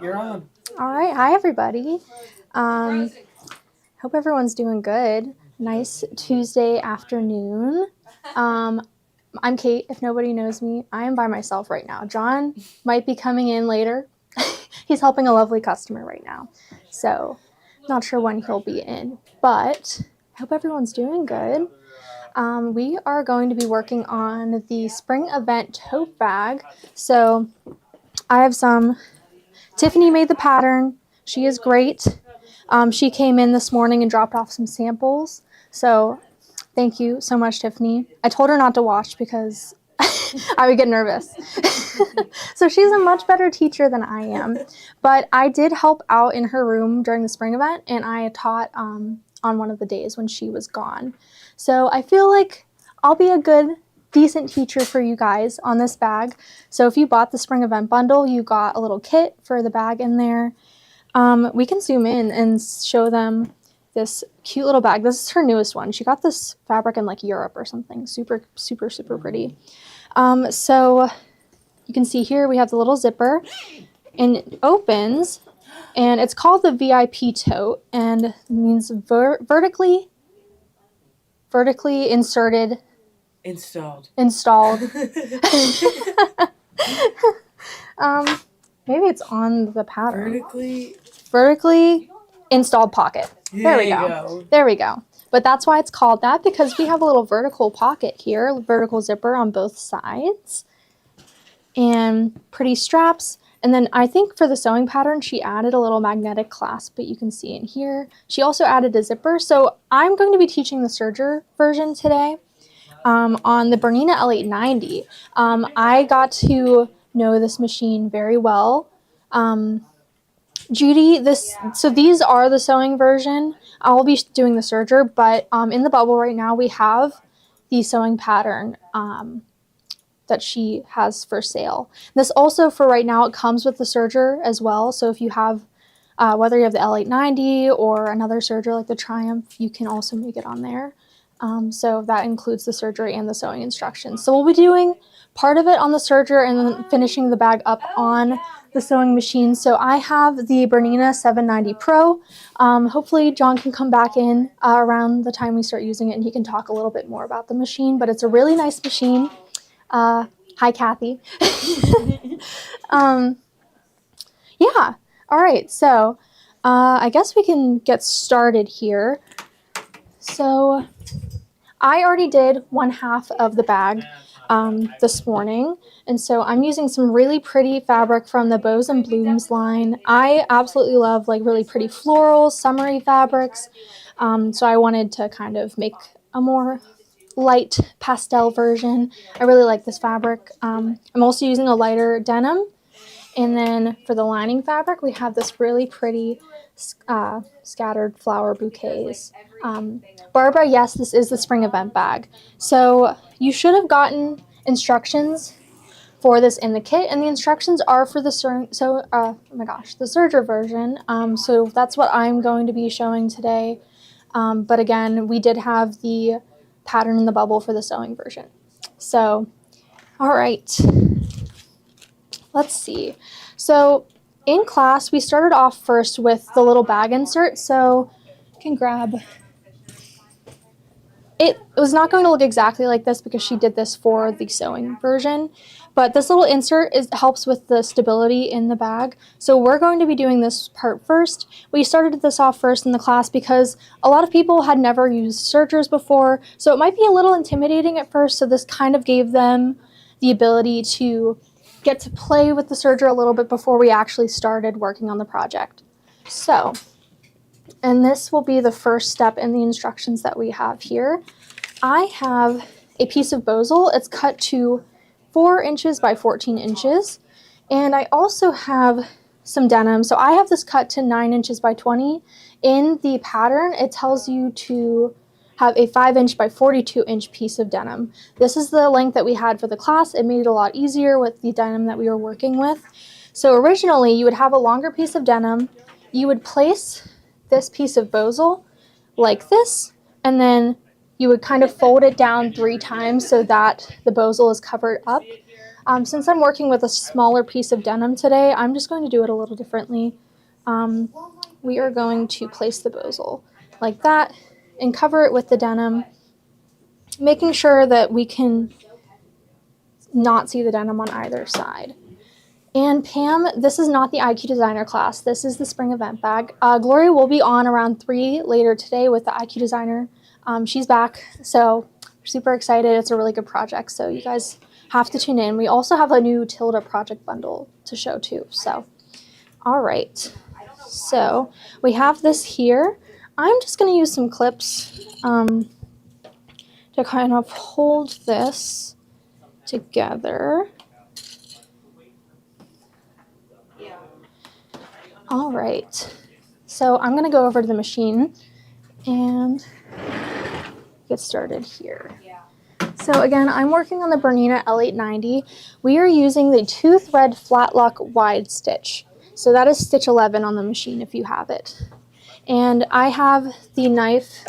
You're on. All right. Hi, everybody. Hope everyone's doing good. Nice Tuesday afternoon. I'm Kate. If nobody knows me, I am by myself right now. John might be coming in later. He's helping a lovely customer right now. So, not sure when he'll be in. But I hope everyone's doing good. We are going to be working on the spring event tote bag. So, I have some. Tiffany made the pattern. She is great. She came in this morning and dropped off some samples. So thank you so much, Tiffany. I told her not to wash because I would get nervous. So she's a much better teacher than I am. But I did help out in her room during the spring event, and I taught on one of the days when she was gone. So I feel like I'll be a good, decent teacher for you guys on this bag. So if you bought the spring event bundle, you got a little kit for the bag in there. We can zoom in and show them this cute little bag. This is her newest one. She got this fabric in like Europe or something. Super, super, super pretty. So you can see here we have the little zipper, and it opens, and it's called the VIP tote, and it means vertically inserted. Installed. Maybe it's on the pattern. Vertically installed pocket. There we go. But that's why it's called that, because we have a little vertical pocket here, vertical zipper on both sides, and pretty straps. And then I think for the sewing pattern, she added a little magnetic clasp, but you can see in here. She also added a zipper. So I'm going to be teaching the serger version today on the Bernina L890. I got to know this machine very well. Judy, so these are the sewing version. I'll be doing the serger, but in the bubble right now we have the sewing pattern that she has for sale. This also, for right now, it comes with the serger as well. So if you have, whether you have the L890 or another serger like the Triumph, you can also make it on there. So that includes the serger and the sewing instructions. So we'll be doing part of it on the serger and then finishing the bag up on the sewing machine. So I have the Bernina 790 Pro. Hopefully John can come back in around the time we start using it, and he can talk a little bit more about the machine, but it's a really nice machine. Hi, Kathy. Yeah. All right. So I guess we can get started here. So I already did one half of the bag this morning, and so I'm using some really pretty fabric from the Bows and Blooms line. I absolutely love like really pretty florals, summery fabrics, so I wanted to kind of make a more light pastel version. I really like this fabric. I'm also using a lighter denim, and then for the lining fabric we have this really pretty scattered flower bouquets. Barbara, yes, this is the spring event bag. So you should have gotten instructions for this in the kit, and the instructions are for the serger version. So that's what I'm going to be showing today. But again, we did have the pattern in the bubble for the sewing version. So, all right, let's see. So in class, we started off first with the little bag insert. So you can grab. It was not going to look exactly like this because she did this for the sewing version, but this little insert helps with the stability in the bag. So we're going to be doing this part first. We started this off first in the class because a lot of people had never used sergers before, so it might be a little intimidating at first, so this kind of gave them the ability to get to play with the serger a little bit before we actually started working on the project. So, and this will be the first step in the instructions that we have here. I have a piece of bosal. It's cut to 4 inches by 14 inches. And I also have some denim. So I have this cut to 9 inches by 20. In the pattern, it tells you to have a 5 inch by 42 inch piece of denim. This is the length that we had for the class. It made it a lot easier with the denim that we were working with. So originally, you would have a longer piece of denim. You would place this piece of bosal like this, and then you would kind of fold it down 3 times so that the bosal is covered up. Since I'm working with a smaller piece of denim today, I'm just going to do it a little differently. We are going to place the bosal like that and cover it with the denim, making sure that we can not see the denim on either side. And Pam, this is not the IQ Designer class. This is the spring event bag. Gloria will be on around 3 later today with the IQ Designer. She's back, so we're super excited. It's a really good project, so you guys have to tune in. We also have a new Tilda project bundle to show too. So, all right. So we have this here. I'm just going to use some clips to kind of hold this together. All right, so I'm going to go over to the machine and get started here. So again, I'm working on the Bernina L890. We are using the 2-thread flat lock wide stitch. So that is stitch 11 on the machine if you have it. And I have the knife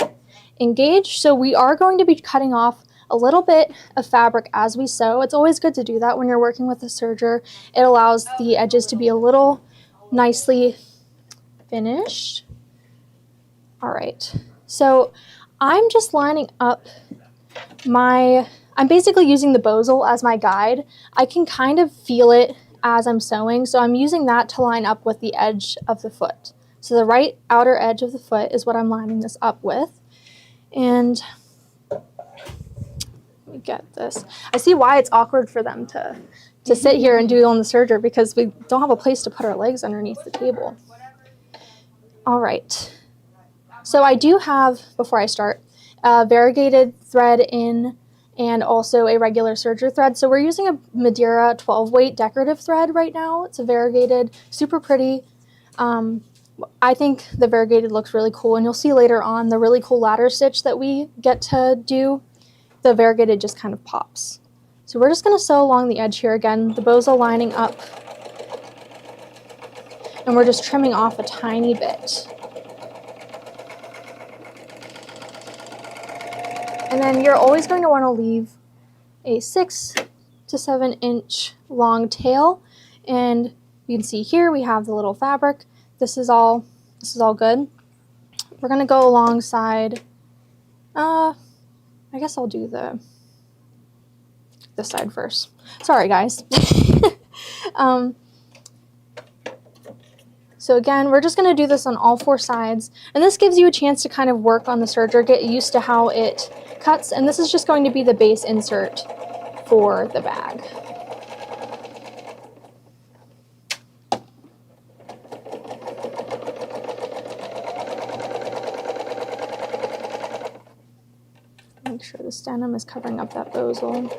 engaged, so we are going to be cutting off a little bit of fabric as we sew. It's always good to do that when you're working with a serger. It allows the edges to be a little nicely finished. All right, so I'm just lining up I'm basically using the bosal as my guide. I can kind of feel it as I'm sewing, so I'm using that to line up with the edge of the foot. So the right outer edge of the foot is what I'm lining this up with. And let me get this. I see why it's awkward for them to sit here and do it on the serger, because we don't have a place to put our legs underneath the table. All right. So I do have, before I start, a variegated thread in and also a regular serger thread. So we're using a Madeira 12-weight decorative thread right now. It's a variegated, super pretty. I think the variegated looks really cool, and you'll see later on the really cool ladder stitch that we get to do. The variegated just kind of pops. So we're just going to sew along the edge here again, the bosal lining up, and we're just trimming off a tiny bit. And then you're always going to want to leave a 6 to 7 inch long tail. And you can see here we have the little fabric. This is all good. We're going to go alongside, I guess I'll do this side first. Sorry, guys. So again, we're just going to do this on all 4 sides. And this gives you a chance to kind of work on the serger, get used to how it cuts. And this is just going to be the base insert for the bag. Make sure this denim is covering up that bosal.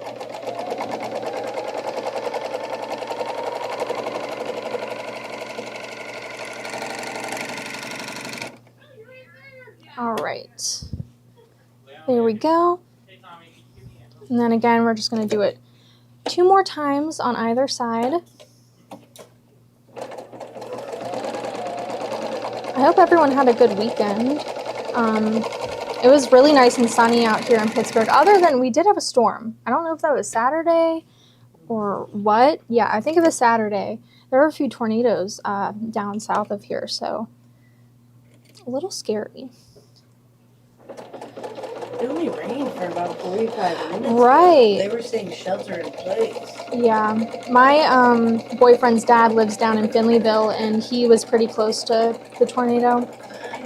All right, there we go. And then again, we're just going to do it 2 more times on either side. I hope everyone had a good weekend. It was really nice and sunny out here in Pittsburgh, other than we did have a storm. I don't know if that was Saturday or what. Yeah, I think it was Saturday. There were a few tornadoes down south of here, so a little scary. It only rained for about 45 minutes. Right. They were saying shelter in place. Yeah. My boyfriend's dad lives down in Finleyville, and he was pretty close to the tornado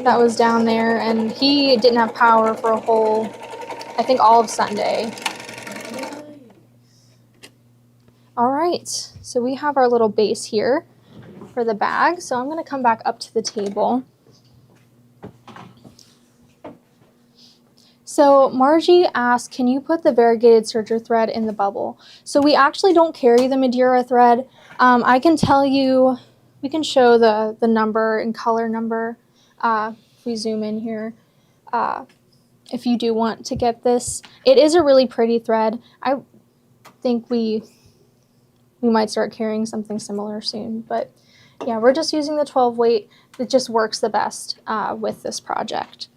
that was down there, and he didn't have power for a whole, I think, all of Sunday. All right. So we have our little base here for the bag. So I'm going to come back up to the table. So Margie asked, can you put the variegated serger thread in the bubble? So we actually don't carry the Madeira thread. I can tell you, we can show the number and color number if we zoom in here. If you do want to get this, it is a really pretty thread. I think we might start carrying something similar soon, but yeah, we're just using the 12 weight. It just works the best with this project.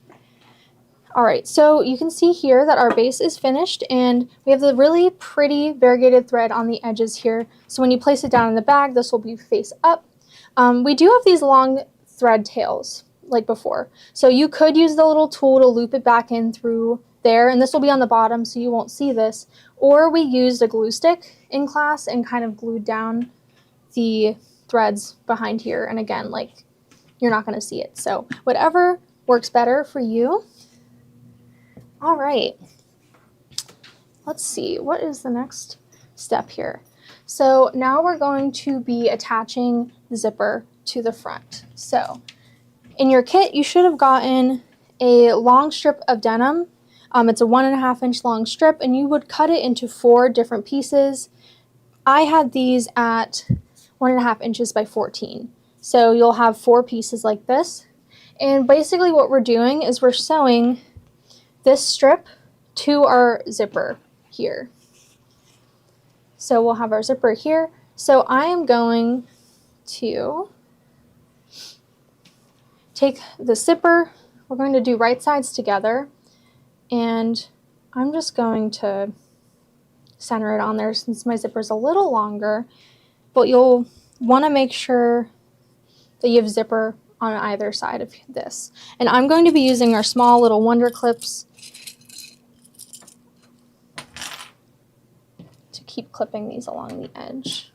All right, so you can see here that our base is finished, and we have the really pretty variegated thread on the edges here. So when you place it down in the bag, this will be face up. We do have these long thread tails like before. So you could use the little tool to loop it back in through there, and this will be on the bottom so you won't see this. Or we used a glue stick in class and kind of glued down the threads behind here, and again, like, you're not going to see it. So whatever works better for you. All right, let's see, what is the next step here? So now we're going to be attaching the zipper to the front. So in your kit, you should have gotten a long strip of denim. It's a 1.5 inch long strip, and you would cut it into 4 different pieces. I had these at 1.5 inches by 14. So you'll have 4 pieces like this. And basically what we're doing is we're sewing this strip to our zipper here. So we'll have our zipper here. So I am going to take the zipper. We're going to do right sides together. And I'm just going to center it on there since my zipper is a little longer. But you'll want to make sure that you have zipper on either side of this. And I'm going to be using our small little Wonder Clips to keep clipping these along the edge.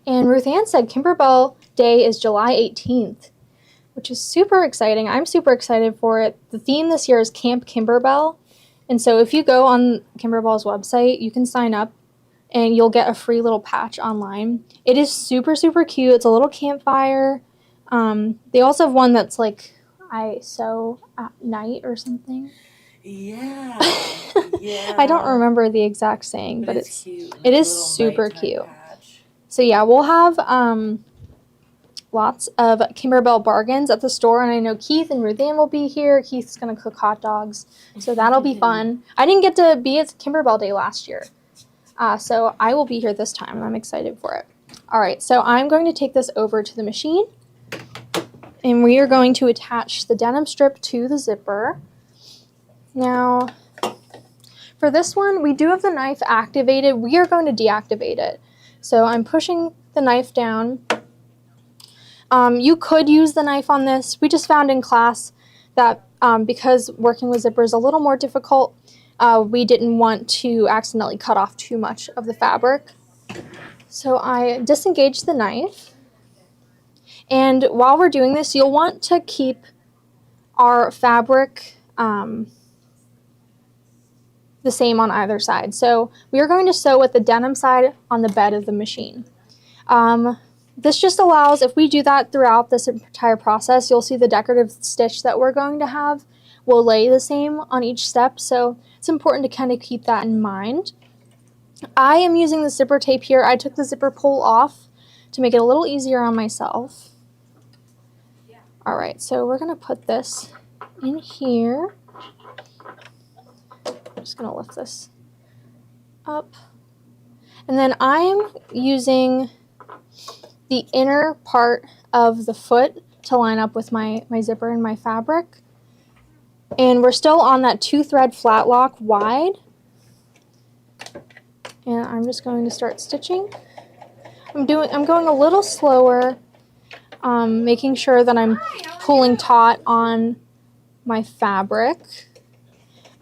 And Ruth Ann said Kimberbell Day is July 18th, which is super exciting. I'm super excited for it. The theme this year is Camp Kimberbell. And so if you go on Kimberbell's website, you can sign up and you'll get a free little patch online. It is super, super cute. It's a little campfire. They also have one that's like, I sew at night or something. Yeah. Yeah. I don't remember the exact saying, but it's cute. It is super cute. Patch. So yeah, we'll have lots of Kimberbell bargains at the store, and I know Keith and Ruth Ann will be here. Keith's gonna cook hot dogs, so that'll be fun. I didn't get to be at Kimberbell Day last year, so I will be here this time, and I'm excited for it. All right, so I'm going to take this over to the machine, and we are going to attach the denim strip to the zipper. Now, for this one, we do have the knife activated. We are going to deactivate it. So I'm pushing the knife down. You could use the knife on this. We just found in class that because working with zipper is a little more difficult, we didn't want to accidentally cut off too much of the fabric. So I disengaged the knife. And while we're doing this, you'll want to keep our fabric the same on either side. So we are going to sew with the denim side on the bed of the machine. This just allows, if we do that throughout this entire process, you'll see the decorative stitch that we're going to have will lay the same on each step. So it's important to kind of keep that in mind. I am using the zipper tape here. I took the zipper pull off to make it a little easier on myself. All right, so we're going to put this in here. I'm just going to lift this up. And then I'm using the inner part of the foot to line up with my zipper and my fabric. And we're still on that 2-thread flat lock wide. And I'm just going to start stitching. I'm going a little slower, making sure that I'm pulling taut on my fabric.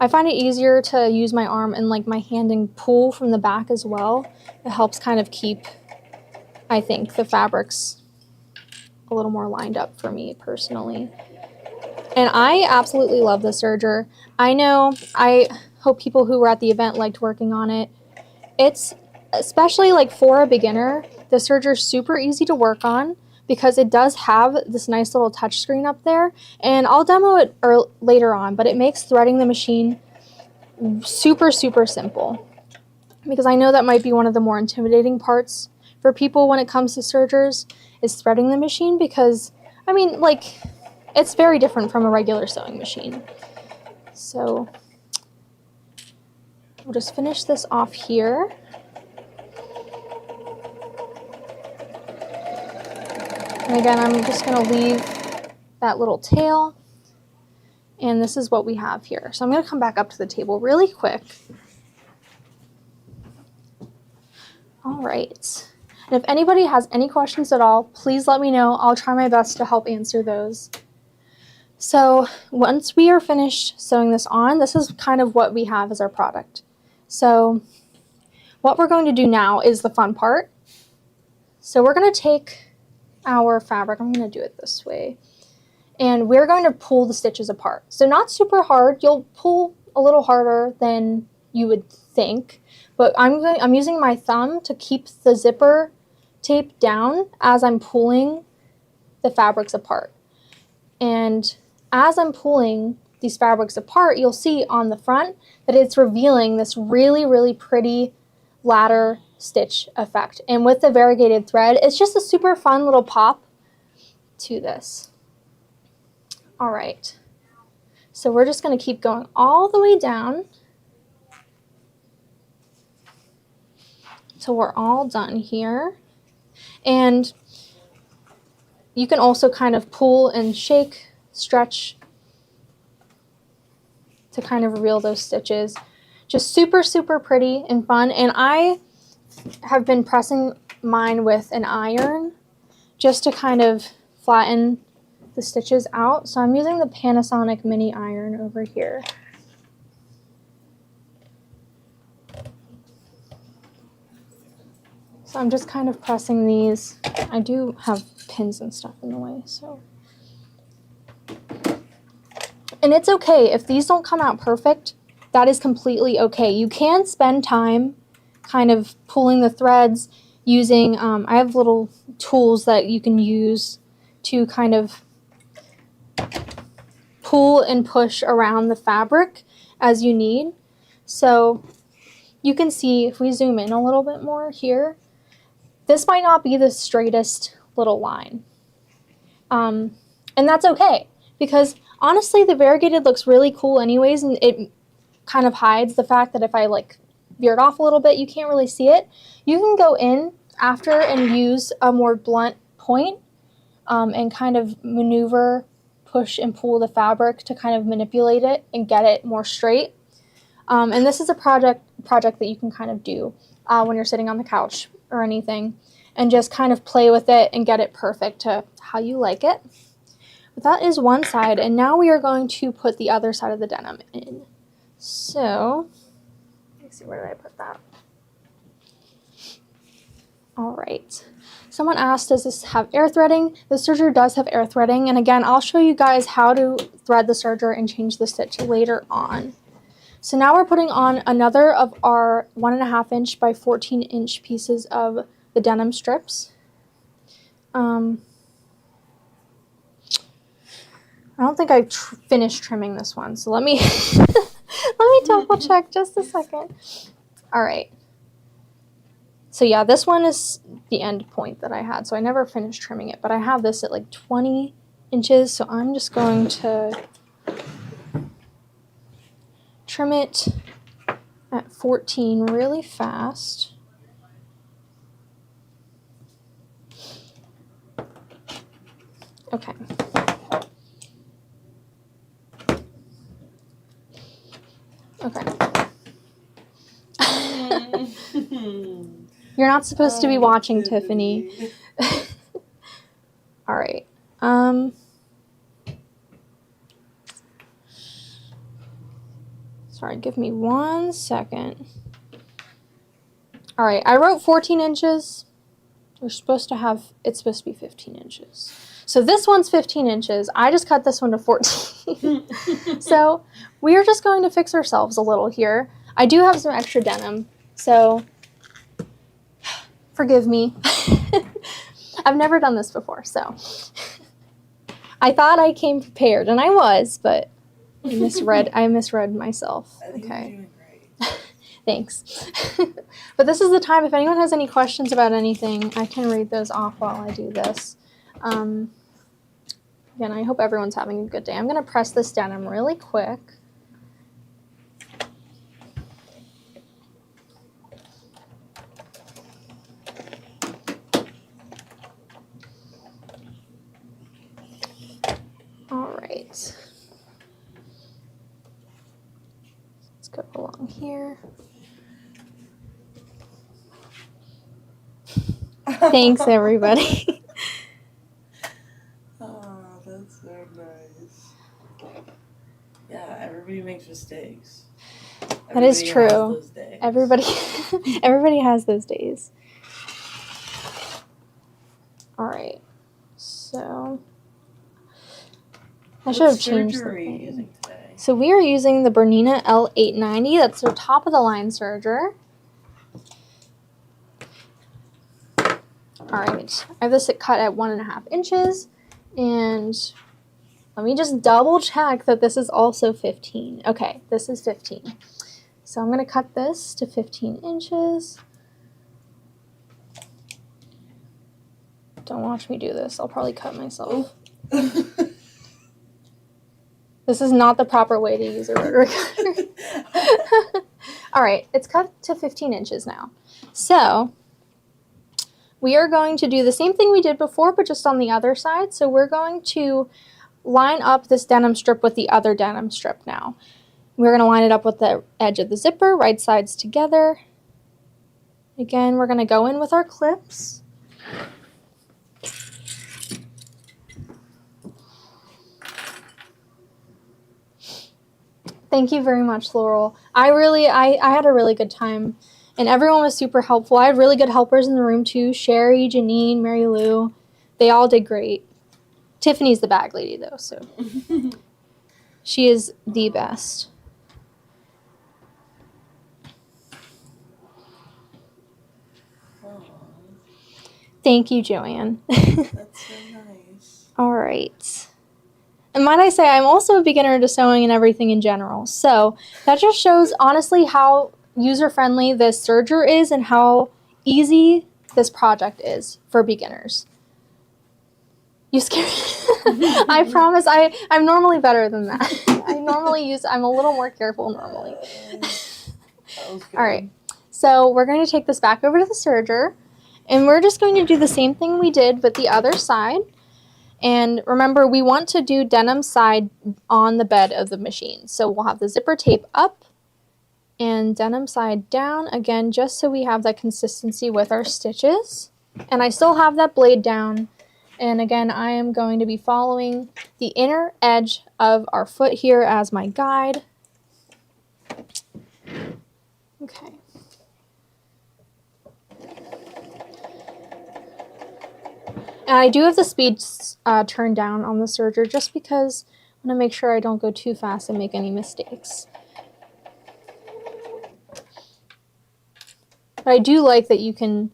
I find it easier to use my arm and like my hand and pull from the back as well. It helps kind of keep, I think, the fabrics a little more lined up for me personally. And I absolutely love the serger. I hope people who were at the event liked working on it. It's, especially like for a beginner, the serger is super easy to work on because it does have this nice little touch screen up there. And I'll demo it later on, but it makes threading the machine super, super simple. Because I know that might be one of the more intimidating parts for people when it comes to sergers is threading the machine because, I mean, like, it's very different from a regular sewing machine. So we'll just finish this off here. And again, I'm just going to leave that little tail. And this is what we have here. So I'm going to come back up to the table really quick. All right. And if anybody has any questions at all, please let me know. I'll try my best to help answer those. So once we are finished sewing this on, this is kind of what we have as our product. So what we're going to do now is the fun part. So we're going to take our fabric. I'm going to do it this way. And we're going to pull the stitches apart. So not super hard. You'll pull a little harder than you would think. But I'm using my thumb to keep the zipper tape down as I'm pulling the fabrics apart. And as I'm pulling these fabrics apart, you'll see on the front that it's revealing this really, really pretty ladder stitch effect. And with the variegated thread, it's just a super fun little pop to this. All right, so we're just going to keep going all the way down till we're all done here. And you can also kind of pull and shake, stretch to kind of reveal those stitches. Just super, super pretty and fun. And I have been pressing mine with an iron just to kind of flatten the stitches out. So I'm using the Panasonic mini iron over here. So I'm just kind of pressing these. I do have pins and stuff in the way, so. And it's okay if these don't come out perfect. That is completely okay. You can spend time kind of pulling the threads using, I have little tools that you can use to kind of pull and push around the fabric as you need. So you can see if we zoom in a little bit more here, this might not be the straightest little line. And that's okay, because honestly the variegated looks really cool anyways, and it kind of hides the fact that if I like veer it off a little bit, you can't really see it. You can go in after and use a more blunt point and kind of maneuver, push and pull the fabric to kind of manipulate it and get it more straight. And this is a project that you can kind of do when you're sitting on the couch or anything, and just kind of play with it and get it perfect to how you like it. But that is one side, and now we are going to put the other side of the denim in. So, let me see, where did I put that? All right. Someone asked, does this have air threading? The serger does have air threading, and again, I'll show you guys how to thread the serger and change the stitch later on. So now we're putting on another of our 1.5 inch by 14 inch pieces of the denim strips. I don't think I finished trimming this one, so let me let me double check just a second. All right. So yeah, this one is the end point that I had, so I never finished trimming it, but I have this at like 20 inches, so I'm just going to trim it at 14 really fast. Okay. Okay. You're not supposed to be watching, Tiffany. All right. Sorry, give me 1 second. All right, I wrote 14 inches. It's supposed to be 15 inches. So this one's 15 inches. I just cut this one to 14. So we are just going to fix ourselves a little here. I do have some extra denim, so forgive me. I've never done this before, so I thought I came prepared, and I was, but I misread myself. I think Okay. you're doing great. Thanks. But this is the time, if anyone has any questions about anything, I can read those off while I do this. Again, I hope everyone's having a good day. I'm going to press this denim really quick. Let's go along here. Thanks, everybody. Oh, that's so nice. Yeah, everybody makes mistakes. That is true. Everybody has those days. All right. So I should have changed the thing. So we are using the Bernina L890. That's the top of the line serger. All right. I have this cut at 1.5 inches, and let me just double check that this is also 15. Okay, this is 15. So I'm going to cut this to 15 inches. Don't watch me do this. I'll probably cut myself. This is not the proper way to use a rotary cutter. All right, it's cut to 15 inches now. So we are going to do the same thing we did before, but just on the other side. So we're going to line up this denim strip with the other denim strip now. We're going to line it up with the edge of the zipper, right sides together. Again, we're going to go in with our clips. Thank you very much, Laurel. I had a really good time, and everyone was super helpful. I had really good helpers in the room too. Sherry, Janine, Mary Lou. They all did great. Tiffany's the bag lady though, so she is the best. Thank you, Joanne. That's so nice. All right. And might I say, I'm also a beginner into sewing and everything in general. So that just shows, honestly, how user-friendly this serger is and how easy this project is for beginners. You scared me. I promise I'm normally better than that. I'm a little more careful normally. All right. So we're going to take this back over to the serger, and we're just going to do the same thing we did with the other side. And remember, we want to do denim side on the bed of the machine. So we'll have the zipper tape up and denim side down, again, just so we have that consistency with our stitches. And I still have that blade down. And again, I am going to be following the inner edge of our foot here as my guide. Okay. And I do have the speed turned down on the serger just because I want to make sure I don't go too fast and make any mistakes. But I do like that you can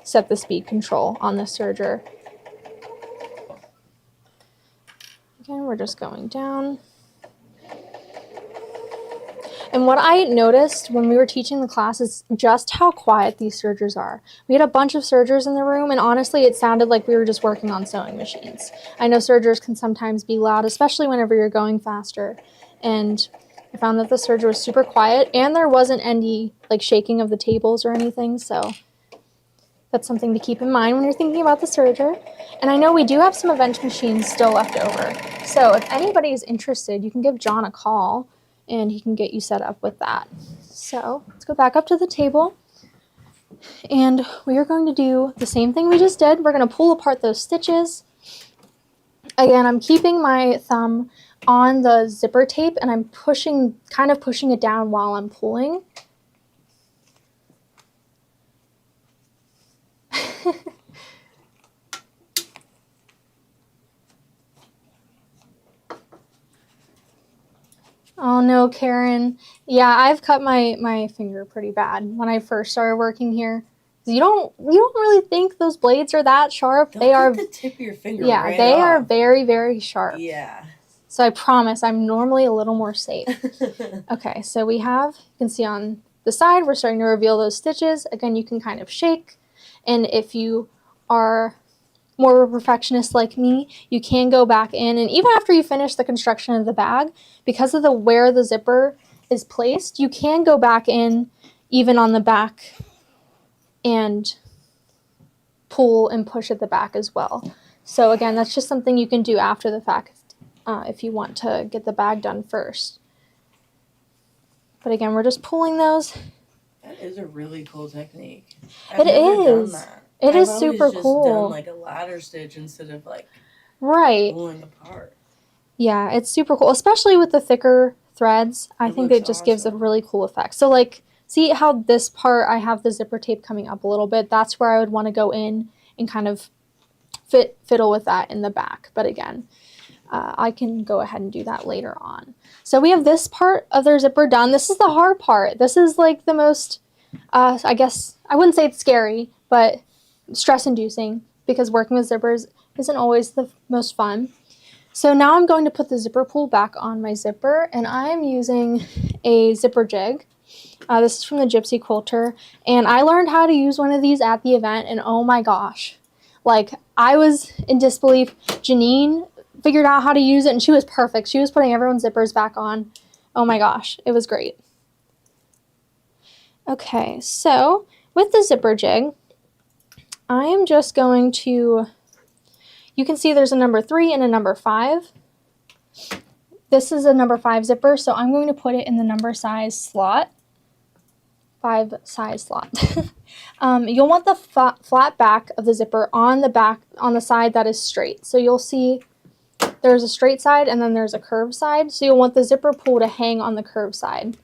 set the speed control on the serger. Again, we're just going down. And what I noticed when we were teaching the class is just how quiet these sergers are. We had a bunch of sergers in the room, and honestly, it sounded like we were just working on sewing machines. I know sergers can sometimes be loud, especially whenever you're going faster. And I found that the serger was super quiet, and there wasn't any like shaking of the tables or anything, so that's something to keep in mind when you're thinking about the serger. And I know we do have some event machines still left over. So if anybody is interested, you can give John a call, and he can get you set up with that. So let's go back up to the table, and we are going to do the same thing we just did. We're going to pull apart those stitches. Again, I'm keeping my thumb on the zipper tape, and I'm kind of pushing it down while I'm pulling. Oh no, Karen. Yeah, I've cut my finger pretty bad when I first started working here. You don't really think those blades are that sharp. They are the tip of your finger. Yeah, right they off. are very, very sharp. Yeah. So I promise I'm normally a little more safe. Okay, so we have, you can see on the side, we're starting to reveal those stitches. Again, you can kind of shake. And if you are more of a perfectionist like me, you can go back in, and even after you finish the construction of the bag, because of where the zipper is placed, you can go back in even on the back and pull and push at the back as well. So again, that's just something you can do after the fact if you want to get the bag done first. But again, we're just pulling those. That is a really cool technique. It is. It is super cool. I've always just done like a ladder stitch instead of like pulling apart. Yeah, it's super cool, especially with the thicker threads. I think it just gives a really cool effect. So like, see how this part I have the zipper tape coming up a little bit? That's where I would want to go in and kind of fiddle with that in the back. But again, I can go ahead and do that later on. So we have this part of their zipper done. This is the hard part. This is like the most, I guess, I wouldn't say it's scary, but stress-inducing, because working with zippers isn't always the most fun. So now I'm going to put the zipper pull back on my zipper, and I'm using a zipper jig. This is from the Gypsy Quilter, and I learned how to use one of these at the event, and oh my gosh, like I was in disbelief. Janine figured out how to use it, and she was perfect. She was putting everyone's zippers back on. Oh my gosh, it was great. Okay, so with the zipper jig, I am just going to, you can see there's a number 3 and a number 5. This is a number 5 zipper, so I'm going to put it in the number size slot. 5 size slot. You'll want the flat back of the zipper on the side that is straight. So you'll see there's a straight side and then there's a curved side. So you'll want the zipper pull to hang on the curved side.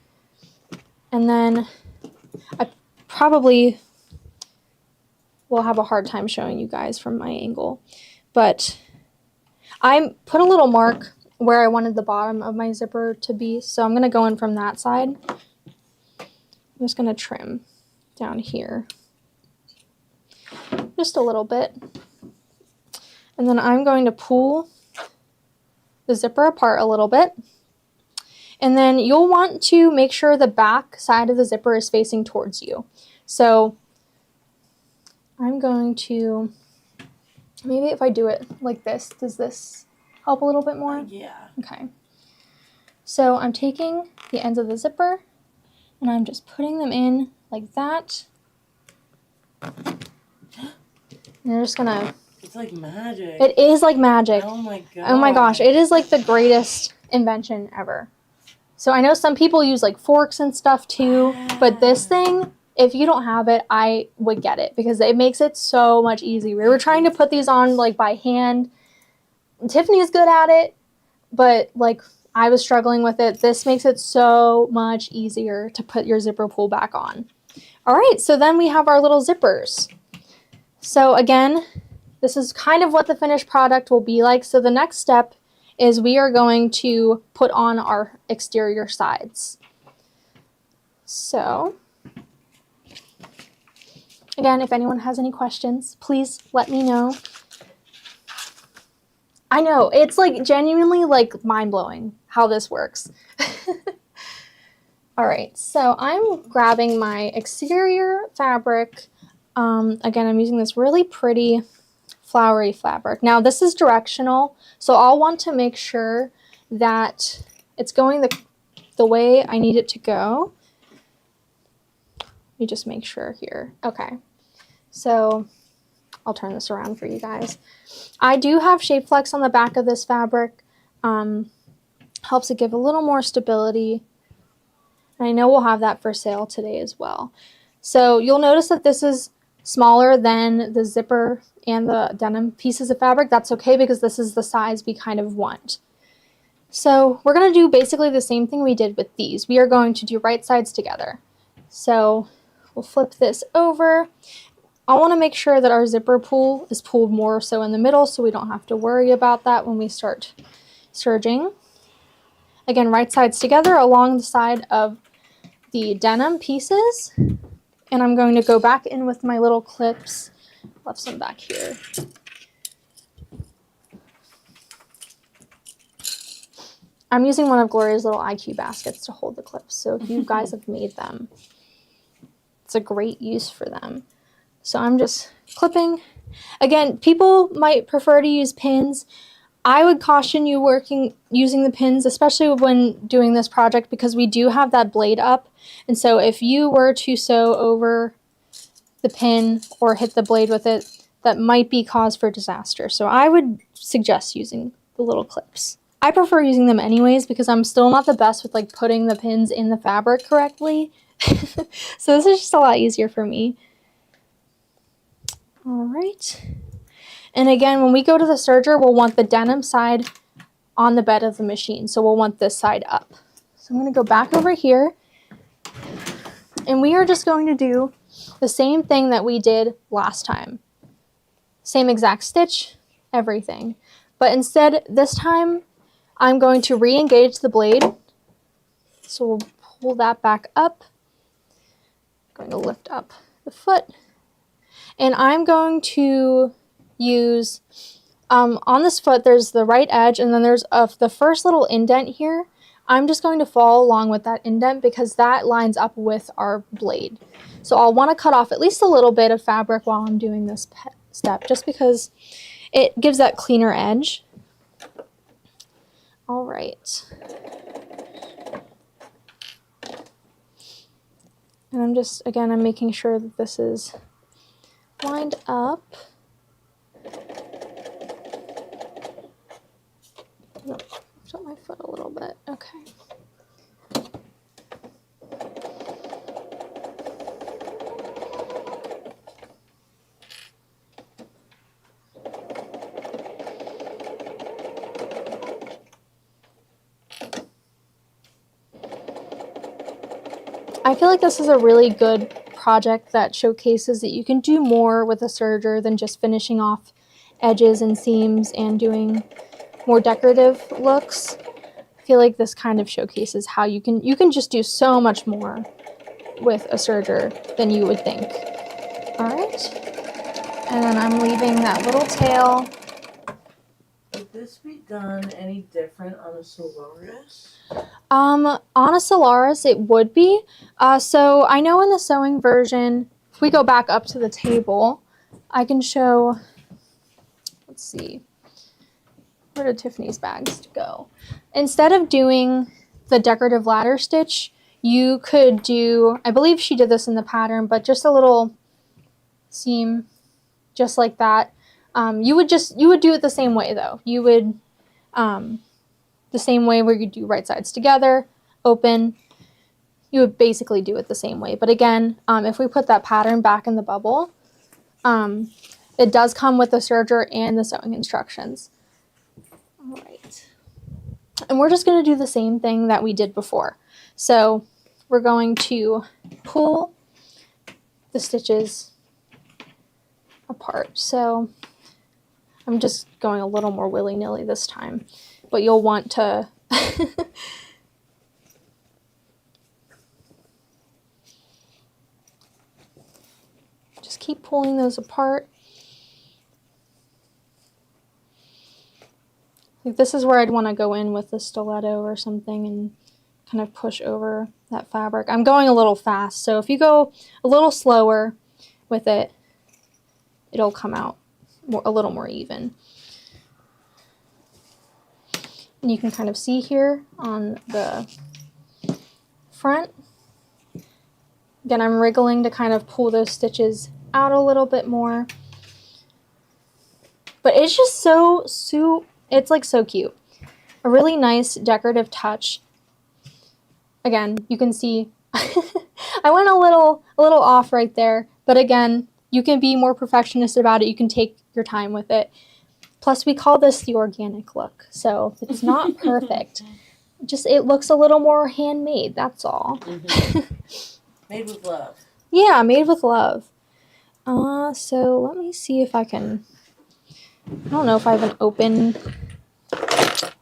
And then I probably will have a hard time showing you guys from my angle, but I put a little mark where I wanted the bottom of my zipper to be. So I'm going to go in from that side. I'm just going to trim down here just a little bit. And then I'm going to pull the zipper apart a little bit. And then you'll want to make sure the back side of the zipper is facing towards you. So I'm going to, maybe if I do it like this, does this help a little bit more? Yeah. Okay. So I'm taking the ends of the zipper and I'm just putting them in like that. And you're just gonna... It's like magic. It is like magic. Oh my god. Oh my gosh, it is like the greatest invention ever. So I know some people use like forks and stuff too, but this thing, if you don't have it, I would get it because it makes it so much easier. We were trying to put these on like by hand. Tiffany's good at it, but like I was struggling with it. This makes it so much easier to put your zipper pull back on. All right, so then we have our little zippers. So again, this is kind of what the finished product will be like. So the next step is we are going to put on our exterior sides. So again, if anyone has any questions, please let me know. I know, it's like genuinely like mind-blowing how this works. All right, so I'm grabbing my exterior fabric. Again, I'm using this really pretty flowery fabric. Now this is directional, so I'll want to make sure that it's going the way I need it to go. Let me just make sure here. Okay, so I'll turn this around for you guys. I do have Shape Flex on the back of this fabric. Helps it give a little more stability. And I know we'll have that for sale today as well. So you'll notice that this is smaller than the zipper and the denim pieces of fabric. That's okay because this is the size we kind of want. So we're going to do basically the same thing we did with these. We are going to do right sides together. So we'll flip this over. I want to make sure that our zipper pull is pulled more so in the middle so we don't have to worry about that when we start serging. Again, right sides together along the side of the denim pieces. And I'm going to go back in with my little clips. Left some back here. I'm using one of Gloria's little IQ baskets to hold the clips. So if you guys have made them, it's a great use for them. So I'm just clipping. Again, people might prefer to use pins. I would caution you using the pins, especially when doing this project, because we do have that blade up. And so if you were to sew over the pin or hit the blade with it, that might be cause for disaster. So I would suggest using the little clips. I prefer using them anyways because I'm still not the best with like putting the pins in the fabric correctly. So this is just a lot easier for me. All right. And again, when we go to the serger, we'll want the denim side on the bed of the machine. So we'll want this side up. So I'm going to go back over here. And we are just going to do the same thing that we did last time. Same exact stitch, everything. But instead, this time, I'm going to re-engage the blade. So we'll pull that back up. I'm going to lift up the foot. And I'm going to use, on this foot, there's the right edge, and then there's the first little indent here. I'm just going to follow along with that indent because that lines up with our blade. So I'll want to cut off at least a little bit of fabric while I'm doing this step, just because it gives that cleaner edge. All right. And I'm just, again, I'm making sure that this is lined up. Tilt my foot a little bit. Okay. I feel like this is a really good project that showcases that you can do more with a serger than just finishing off edges and seams and doing more decorative looks. I feel like this kind of showcases how you can just do so much more with a serger than you would think. All right, and then I'm leaving that little tail. Would this be done any different on a Solaris? On a Solaris, it would be. So I know in the sewing version, if we go back up to the table, I can show, let's see, where did Tiffany's bags go? Instead of doing the decorative ladder stitch, you could do, I believe she did this in the pattern, but just a little seam just like that. You would do it the same way though. You would, the same way where you do right sides together, open, you would basically do it the same way. But again, if we put that pattern back in the bubble, it does come with the serger and the sewing instructions. All right. And we're just going to do the same thing that we did before. So we're going to pull the stitches apart. So I'm just going a little more willy-nilly this time, but you'll want to just keep pulling those apart. Like this is where I'd want to go in with the stiletto or something and kind of push over that fabric. I'm going a little fast, so if you go a little slower with it, it'll come out a little more even. And you can kind of see here on the front. Again, I'm wriggling to kind of pull those stitches out a little bit more. But it's just it's like so cute. A really nice decorative touch. Again, you can see I went a little off right there, but again, you can be more perfectionist about it. You can take your time with it. Plus, we call this the organic look, so it's not perfect. Just it looks a little more handmade, that's all. Mm-hmm. Made with love. Yeah, made with love. So let me see if I can, I don't know if I have an open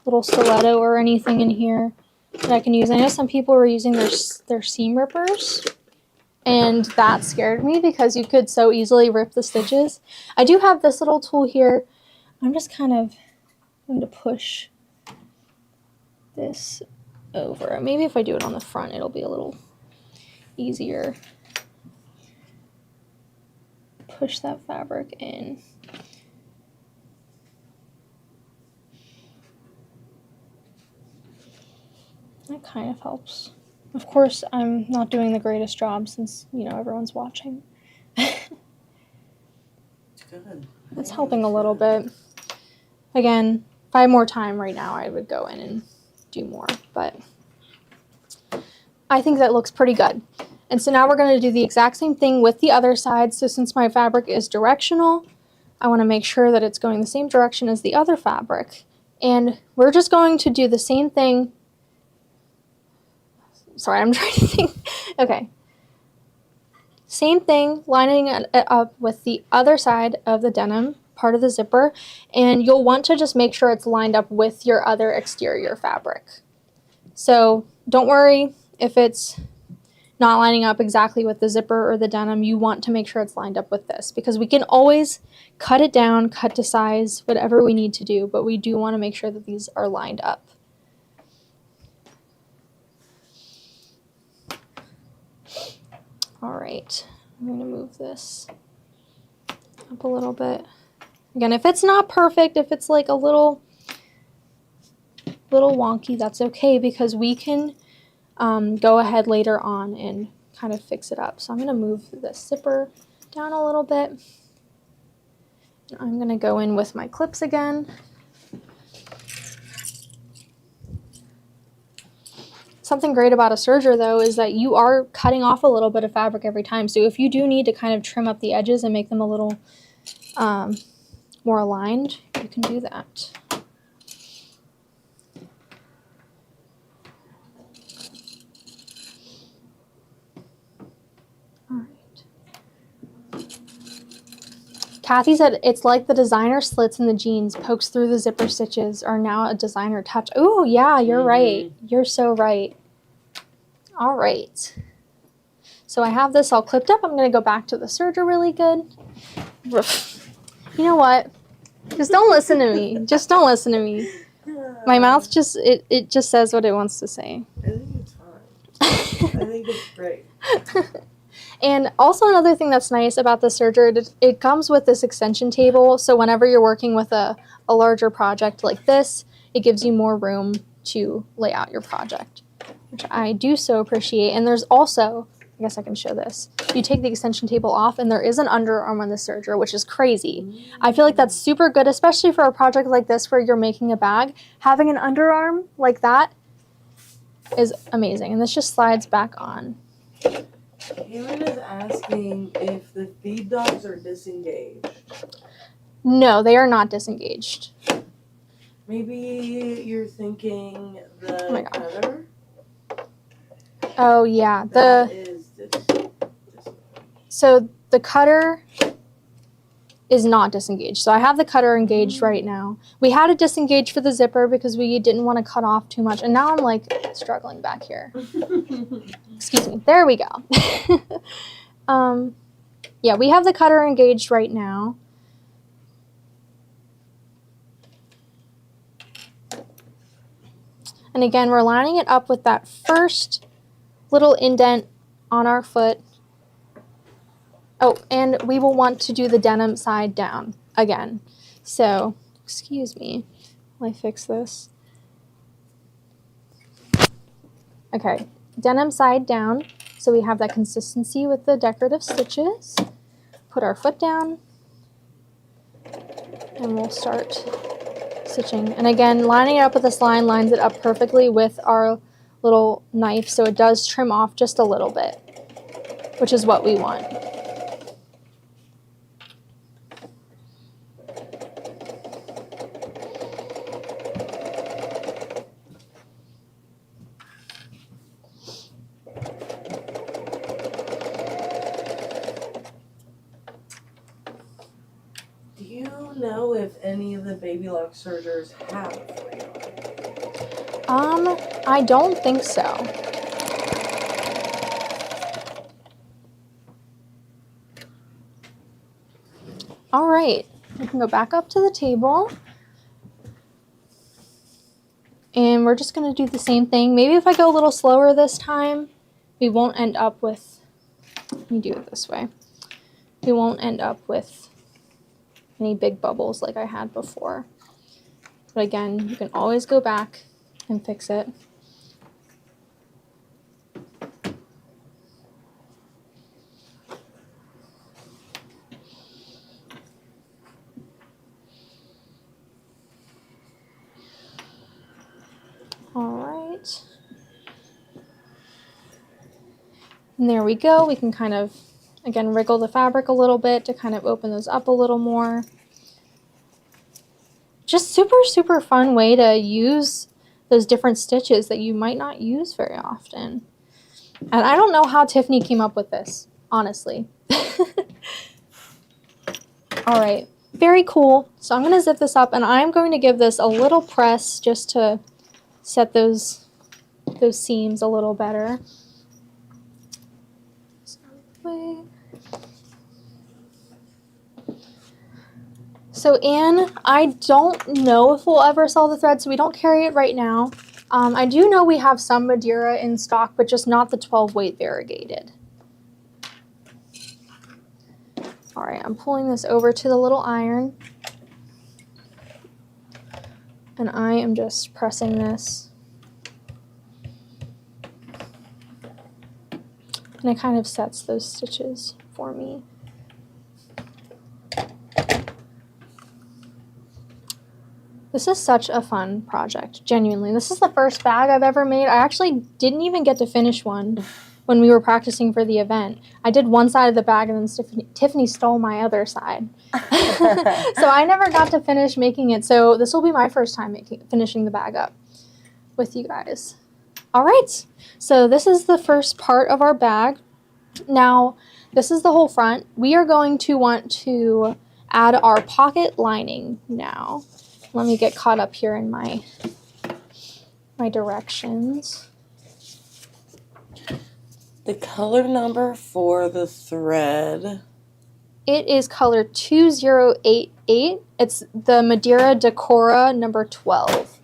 little stiletto or anything in here that I can use. I know some people were using their seam rippers, and that scared me because you could so easily rip the stitches. I do have this little tool here. I'm just kind of going to push this over. Maybe if I do it on the front, it'll be a little easier. Push that fabric in. That kind of helps. Of course, I'm not doing the greatest job since, everyone's watching. It's good. It's helping a little bit. Again, If I had more time right now, I would go in and do more, but I think that looks pretty good. And so now we're going to do the exact same thing with the other side. So since my fabric is directional, I want to make sure that it's going the same direction as the other fabric. And we're just going to do the same thing. Sorry, I'm trying to think. Okay. Same thing, lining it up with the other side of the denim, part of the zipper, and you'll want to just make sure it's lined up with your other exterior fabric. So don't worry if it's not lining up exactly with the zipper or the denim. You want to make sure it's lined up with this, because we can always cut it down, cut to size, whatever we need to do, but we do want to make sure that these are lined up. All right, I'm going to move this up a little bit. Again, if it's not perfect, if it's like a little wonky, that's okay, because we can go ahead later on and kind of fix it up. So I'm going to move this zipper down a little bit. I'm going to go in with my clips again. Something great about a serger, though, is that you are cutting off a little bit of fabric every time. So if you do need to kind of trim up the edges and make them a little more aligned, you can do that. All right. Kathy said it's like the designer slits in the jeans pokes through the zipper stitches are now a designer touch. Oh, yeah, you're right. You're so right. All right. So I have this all clipped up. I'm going to go back to the serger really good. You know what? Just don't listen to me. Just don't listen to me. My mouth just, it just says what it wants to say. I think it's fine. I think it's great. And also another thing that's nice about the serger, it comes with this extension table. So whenever you're working with a larger project like this, it gives you more room to lay out your project, which I do so appreciate. And there's also, I guess I can show this. You take the extension table off and there is an underarm on the serger, which is crazy. I feel like that's super good, especially for a project like this where you're making a bag. Having an underarm like that is amazing. And this just slides back on. Karen is asking if the feed dogs are disengaged. No, they are not disengaged. Maybe you're thinking the cutter? Oh, yeah. That is disengaged. So the cutter is not disengaged. So I have the cutter engaged right now. We had it disengaged for the zipper because we didn't want to cut off too much. And now I'm like struggling back here. Excuse me. There we go. Yeah, we have the cutter engaged right now. And again, we're lining it up with that first little indent on our foot. Oh, and we will want to do the denim side down again. So, excuse me while I fix this. Okay, denim side down. So we have that consistency with the decorative stitches. Put our foot down. And we'll start stitching. And again, lining it up with this line lines it up perfectly with our little knife. So it does trim off just a little bit, which is what we want. Do you know if any of the Baby Lock sergers have free arm? I don't think so. All right, we can go back up to the table. And we're just going to do the same thing. Maybe if I go a little slower this time, we won't end up with, let me do it this way. We won't end up with any big bubbles like I had before. But again, you can always go back and fix it. right. And there we go. We can kind of, again, wriggle the fabric a little bit to kind of open those up a little more. Just super, super fun way to use those different stitches that you might not use very often. And I don't know how Tiffany came up with this, honestly. All right, very cool. So I'm going to zip this up, and I'm going to give this a little press just to set those seams a little better. So Anne, I don't know if we'll ever sell the thread, so we don't carry it right now. I do know we have some Madeira in stock, but just not the 12 weight variegated. All right, I'm pulling this over to the little iron. And I am just pressing this. And it kind of sets those stitches for me. This is such a fun project, genuinely. This is the first bag I've ever made. I actually didn't even get to finish one when we were practicing for the event. I did one side of the bag, and then Tiffany stole my other side. So I never got to finish making it. So this will be my first time finishing the bag up with you guys. All right, so this is the first part of our bag. Now, this is the whole front. We are going to want to add our pocket lining now. Let me get caught up here in my directions. The color number for the thread. It is color 2088. It's the Madeira Decora number 12.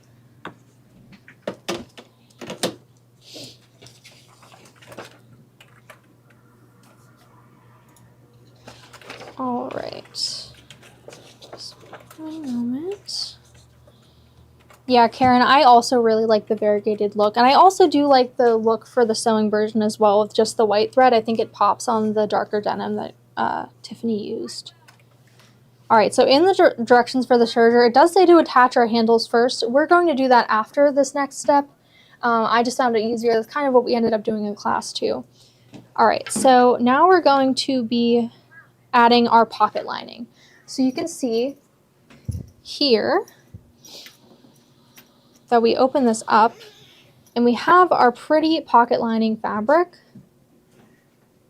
All right. Just one moment. Yeah, Karen, I also really like the variegated look. And I also do like the look for the sewing version as well with just the white thread. I think it pops on the darker denim that Tiffany used. All right, so in the directions for the serger, it does say to attach our handles first. We're going to do that after this next step. I just found it easier. That's kind of what we ended up doing in class too. All right, so now we're going to be adding our pocket lining. So you can see here that we open this up and we have our pretty pocket lining fabric.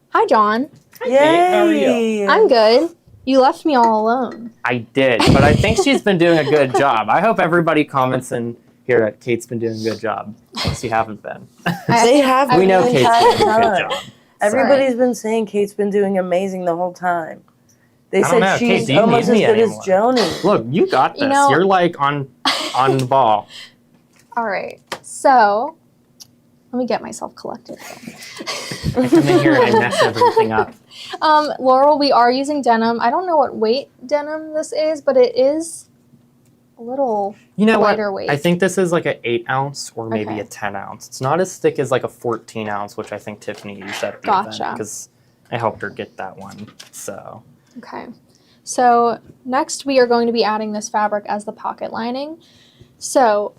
Hi, John. Yay! Hey, how are you? I'm good. You left me all alone. I did, but I think she's been doing a good job. I hope everybody comments in here that Kate's been doing a good job, unless you haven't been. They have. We know the Kate's entire been doing a good time. job. Everybody's been saying Kate's been doing amazing the whole time. They I don't know. said Kate, she's do you almost need as me good anymore? as Joni. Look, you got this. You know- You're like on the ball. All right, so let me get myself collected. I come in here and I mess everything up. Laurel, we are using denim. I don't know what weight denim this is, but it is a little You know what? lighter weight. I think this is like an 8 ounce or maybe Okay. a 10 ounce. It's not as thick as like a 14 ounce, which I think Tiffany used at the Gotcha. event because I helped her get that one. So Okay, so next we are going to be adding this fabric as the pocket lining. So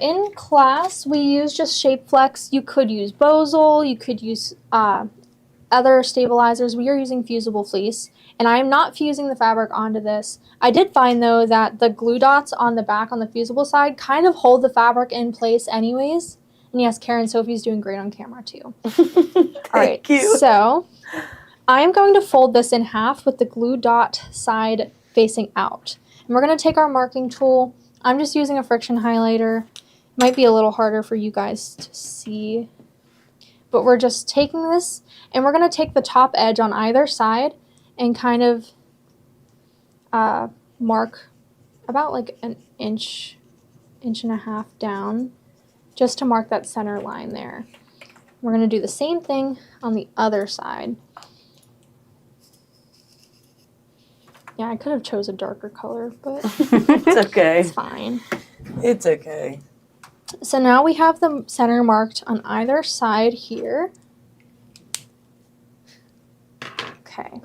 in class, we use just Shape Flex. You could use Bozal, you could use other stabilizers. We are using fusible fleece, and I am not fusing the fabric onto this. I did find, though, that the glue dots on the back on the fusible side kind of hold the fabric in place anyways. And yes, Karen Sophie's doing great on camera, too. All right, you. so I'm going to fold this in half with the glue dot side facing out. And we're going to take our marking tool. I'm just using a friction highlighter. Might be a little harder for you guys to see. But we're just taking this, and we're going to take the top edge on either side and kind of mark about like an inch and a half down just to mark that center line there. We're going to do the same thing on the other side. Yeah, I could have chose a darker color, but It's okay. it's fine. It's okay. So now we have the center marked on either side here. Okay.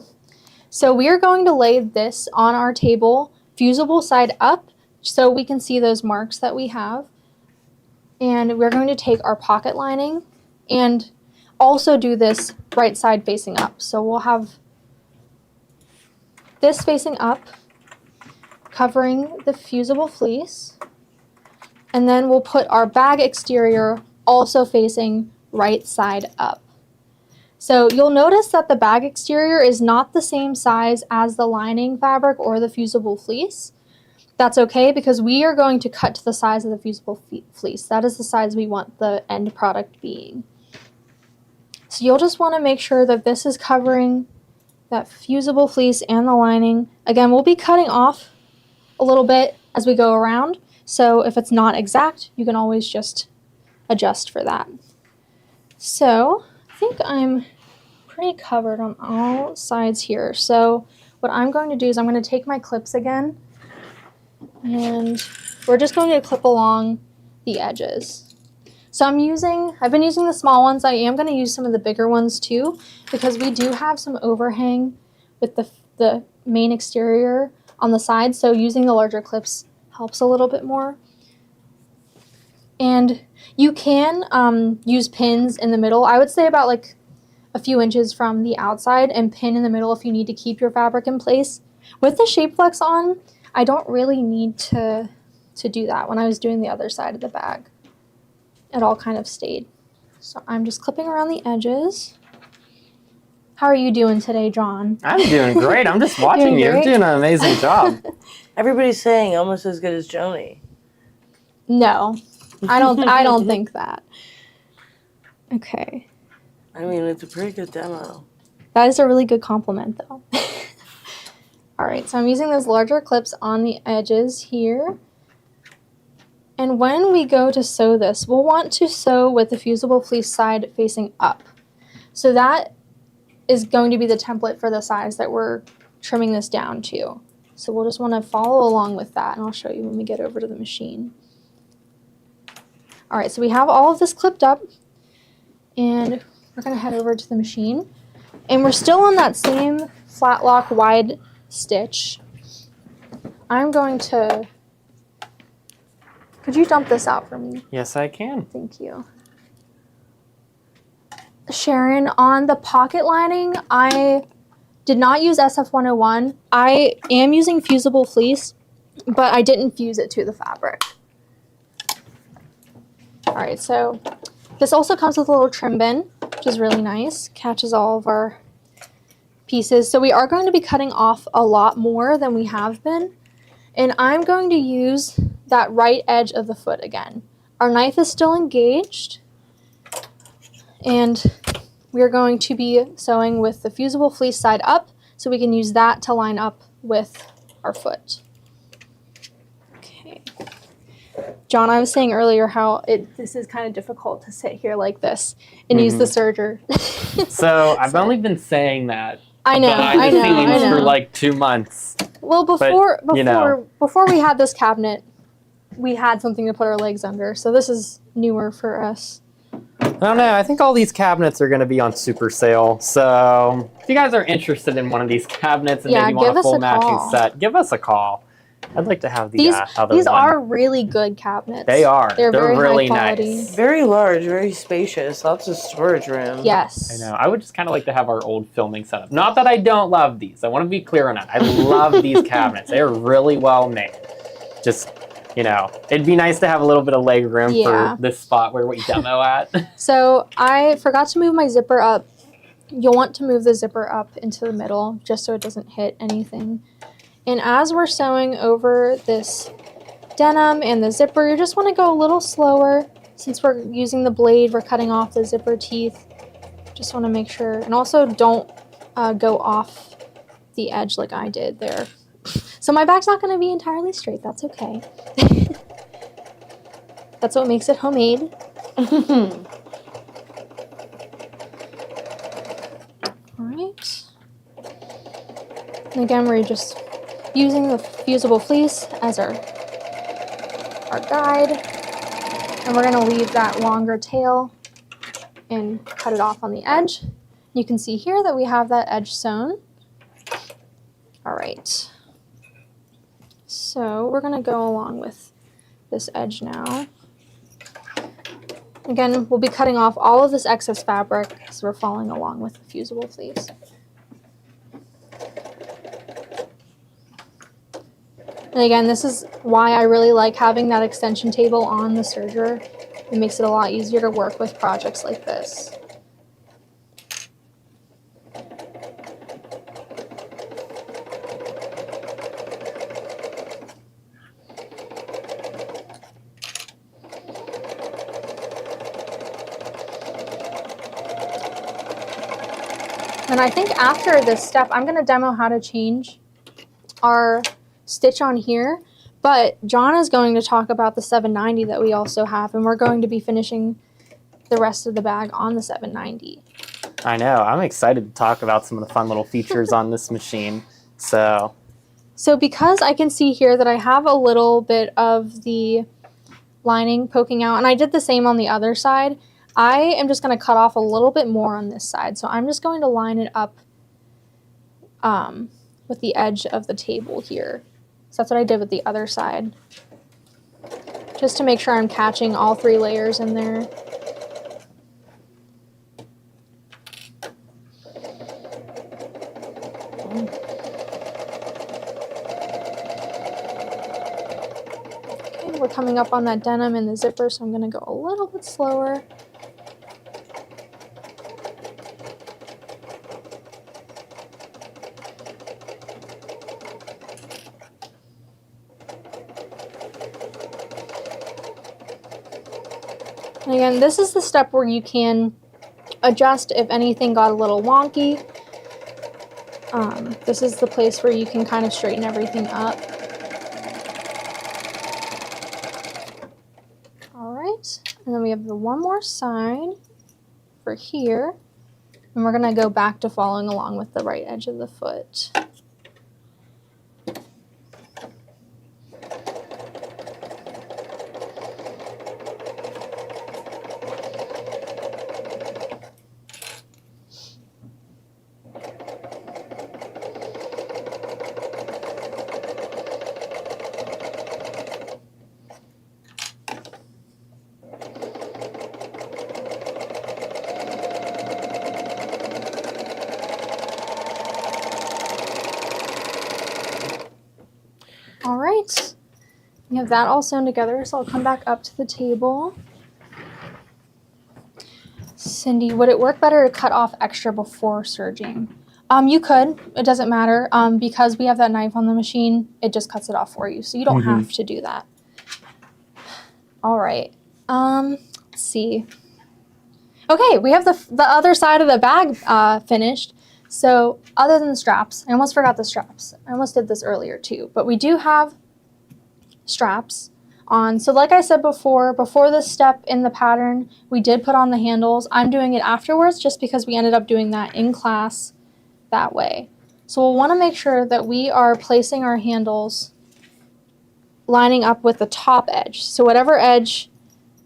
So we are going to lay this on our table, fusible side up, so we can see those marks that we have. And we're going to take our pocket lining and also do this right side facing up. So we'll have this facing up, covering the fusible fleece. And then we'll put our bag exterior also facing right side up. So you'll notice that the bag exterior is not the same size as the lining fabric or the fusible fleece. That's okay because we are going to cut to the size of the fusible fleece. That is the size we want the end product being. So you'll just want to make sure that this is covering that fusible fleece and the lining. Again, we'll be cutting off a little bit as we go around. So if it's not exact, you can always just adjust for that. So I think I'm pretty covered on all sides here. So what I'm going to do is I'm going to take my clips again and we're just going to clip along the edges. So I've been using the small ones. I am going to use some of the bigger ones too because we do have some overhang with the main exterior on the side. So using the larger clips helps a little bit more. And you can use pins in the middle. I would say about like a few inches from the outside and pin in the middle if you need to keep your fabric in place. With the Shape Flex on, I don't really need to do that. When I was doing the other side of the bag, it all kind of stayed. So I'm just clipping around the edges. How are you doing today, John? I'm doing great. I'm just watching you. You're doing an amazing job. Everybody's saying almost as good as Joni. No, I don't think that. Okay. I mean, it's a pretty good demo. That is a really good compliment, though. All right, so I'm using those larger clips on the edges here. And when we go to sew this, we'll want to sew with the fusible fleece side facing up. So that is going to be the template for the size that we're trimming this down to. So we'll just want to follow along with that, and I'll show you when we get over to the machine. All right, so we have all of this clipped up, and we're going to head over to the machine. And we're still on that same flat lock wide stitch. I'm going to... Could you dump this out for me? Yes, I can. Thank you. Sharon, on the pocket lining, I did not use SF101. I am using fusible fleece, but I didn't fuse it to the fabric. All right, so this also comes with a little trim bin, which is really nice. Catches all of our pieces. So we are going to be cutting off a lot more than we have been. And I'm going to use that right edge of the foot again. Our knife is still engaged. And we're going to be sewing with the fusible fleece side up so we can use that to line up with our foot. Okay. John, I was saying earlier how this is kind of difficult to sit here like this and use the serger. So I've only been saying that I know, behind the scenes for like 2 months. Well, before we had this cabinet, we had something to put our legs under. So this is newer for us. I don't know. I think all these cabinets are going to be on super sale. So if you guys are interested in one of these cabinets and maybe want a full matching set, give us a call. I'd like to have the other These one. are really good cabinets. They are. They're very really high quality. nice. Very large, very spacious, lots of storage room. Yes. I know. I would just kind of like to have our old filming setup. Not that I don't love these. I want to be clear on that. I love these cabinets. They're really well made. Just, you know, it'd be nice to have a little bit of leg room for this spot where we demo at. So I forgot to move my zipper up. You'll want to move the zipper up into the middle just so it doesn't hit anything. And as we're sewing over this denim and the zipper, you just want to go a little slower. Since we're using the blade, we're cutting off the zipper teeth. Just want to make sure. And also don't go off the edge like I did there. So my back's not going to be entirely straight. That's okay. That's what makes it homemade. All right. And again, we're just using the fusible fleece as our guide. And we're going to leave that longer tail and cut it off on the edge. You can see here that we have that edge sewn. All right. So we're going to go along with this edge now. Again, we'll be cutting off all of this excess fabric because we're following along with the fusible fleece. And again, this is why I really like having that extension table on the serger. It makes it a lot easier to work with projects like this. And I think after this step, I'm going to demo how to change our stitch on here, but John is going to talk about the 790 that we also have, and we're going to be finishing the rest of the bag on the 790. I know. I'm excited to talk about some of the fun little features on this machine. So because I can see here that I have a little bit of the lining poking out, and I did the same on the other side, I am just going to cut off a little bit more on this side. So I'm just going to line it up with the edge of the table here. So that's what I did with the other side. Just to make sure I'm catching all 3 layers in there. Okay, we're coming up on that denim in the zipper, so I'm going to go a little bit slower. And again, this is the step where you can adjust if anything got a little wonky. This is the place where you can kind of straighten everything up. All right, and then we have the one more side for here, and we're going to go back to following along with the right edge of the foot. All right, we have that all sewn together, so I'll come back up to the table. Cindy, would it work better to cut off extra before serging? You could, it doesn't matter. Because we have that knife on the machine, it just cuts it off for you, so you don't have to do that. All right, let's see. Okay, we have the other side of the bag finished. So other than the straps, I almost forgot the straps. I almost did this earlier too, but we do have straps on. So like I said before this step in the pattern, we did put on the handles. I'm doing it afterwards just because we ended up doing that in class that way. So we'll want to make sure that we are placing our handles lining up with the top edge. So whatever edge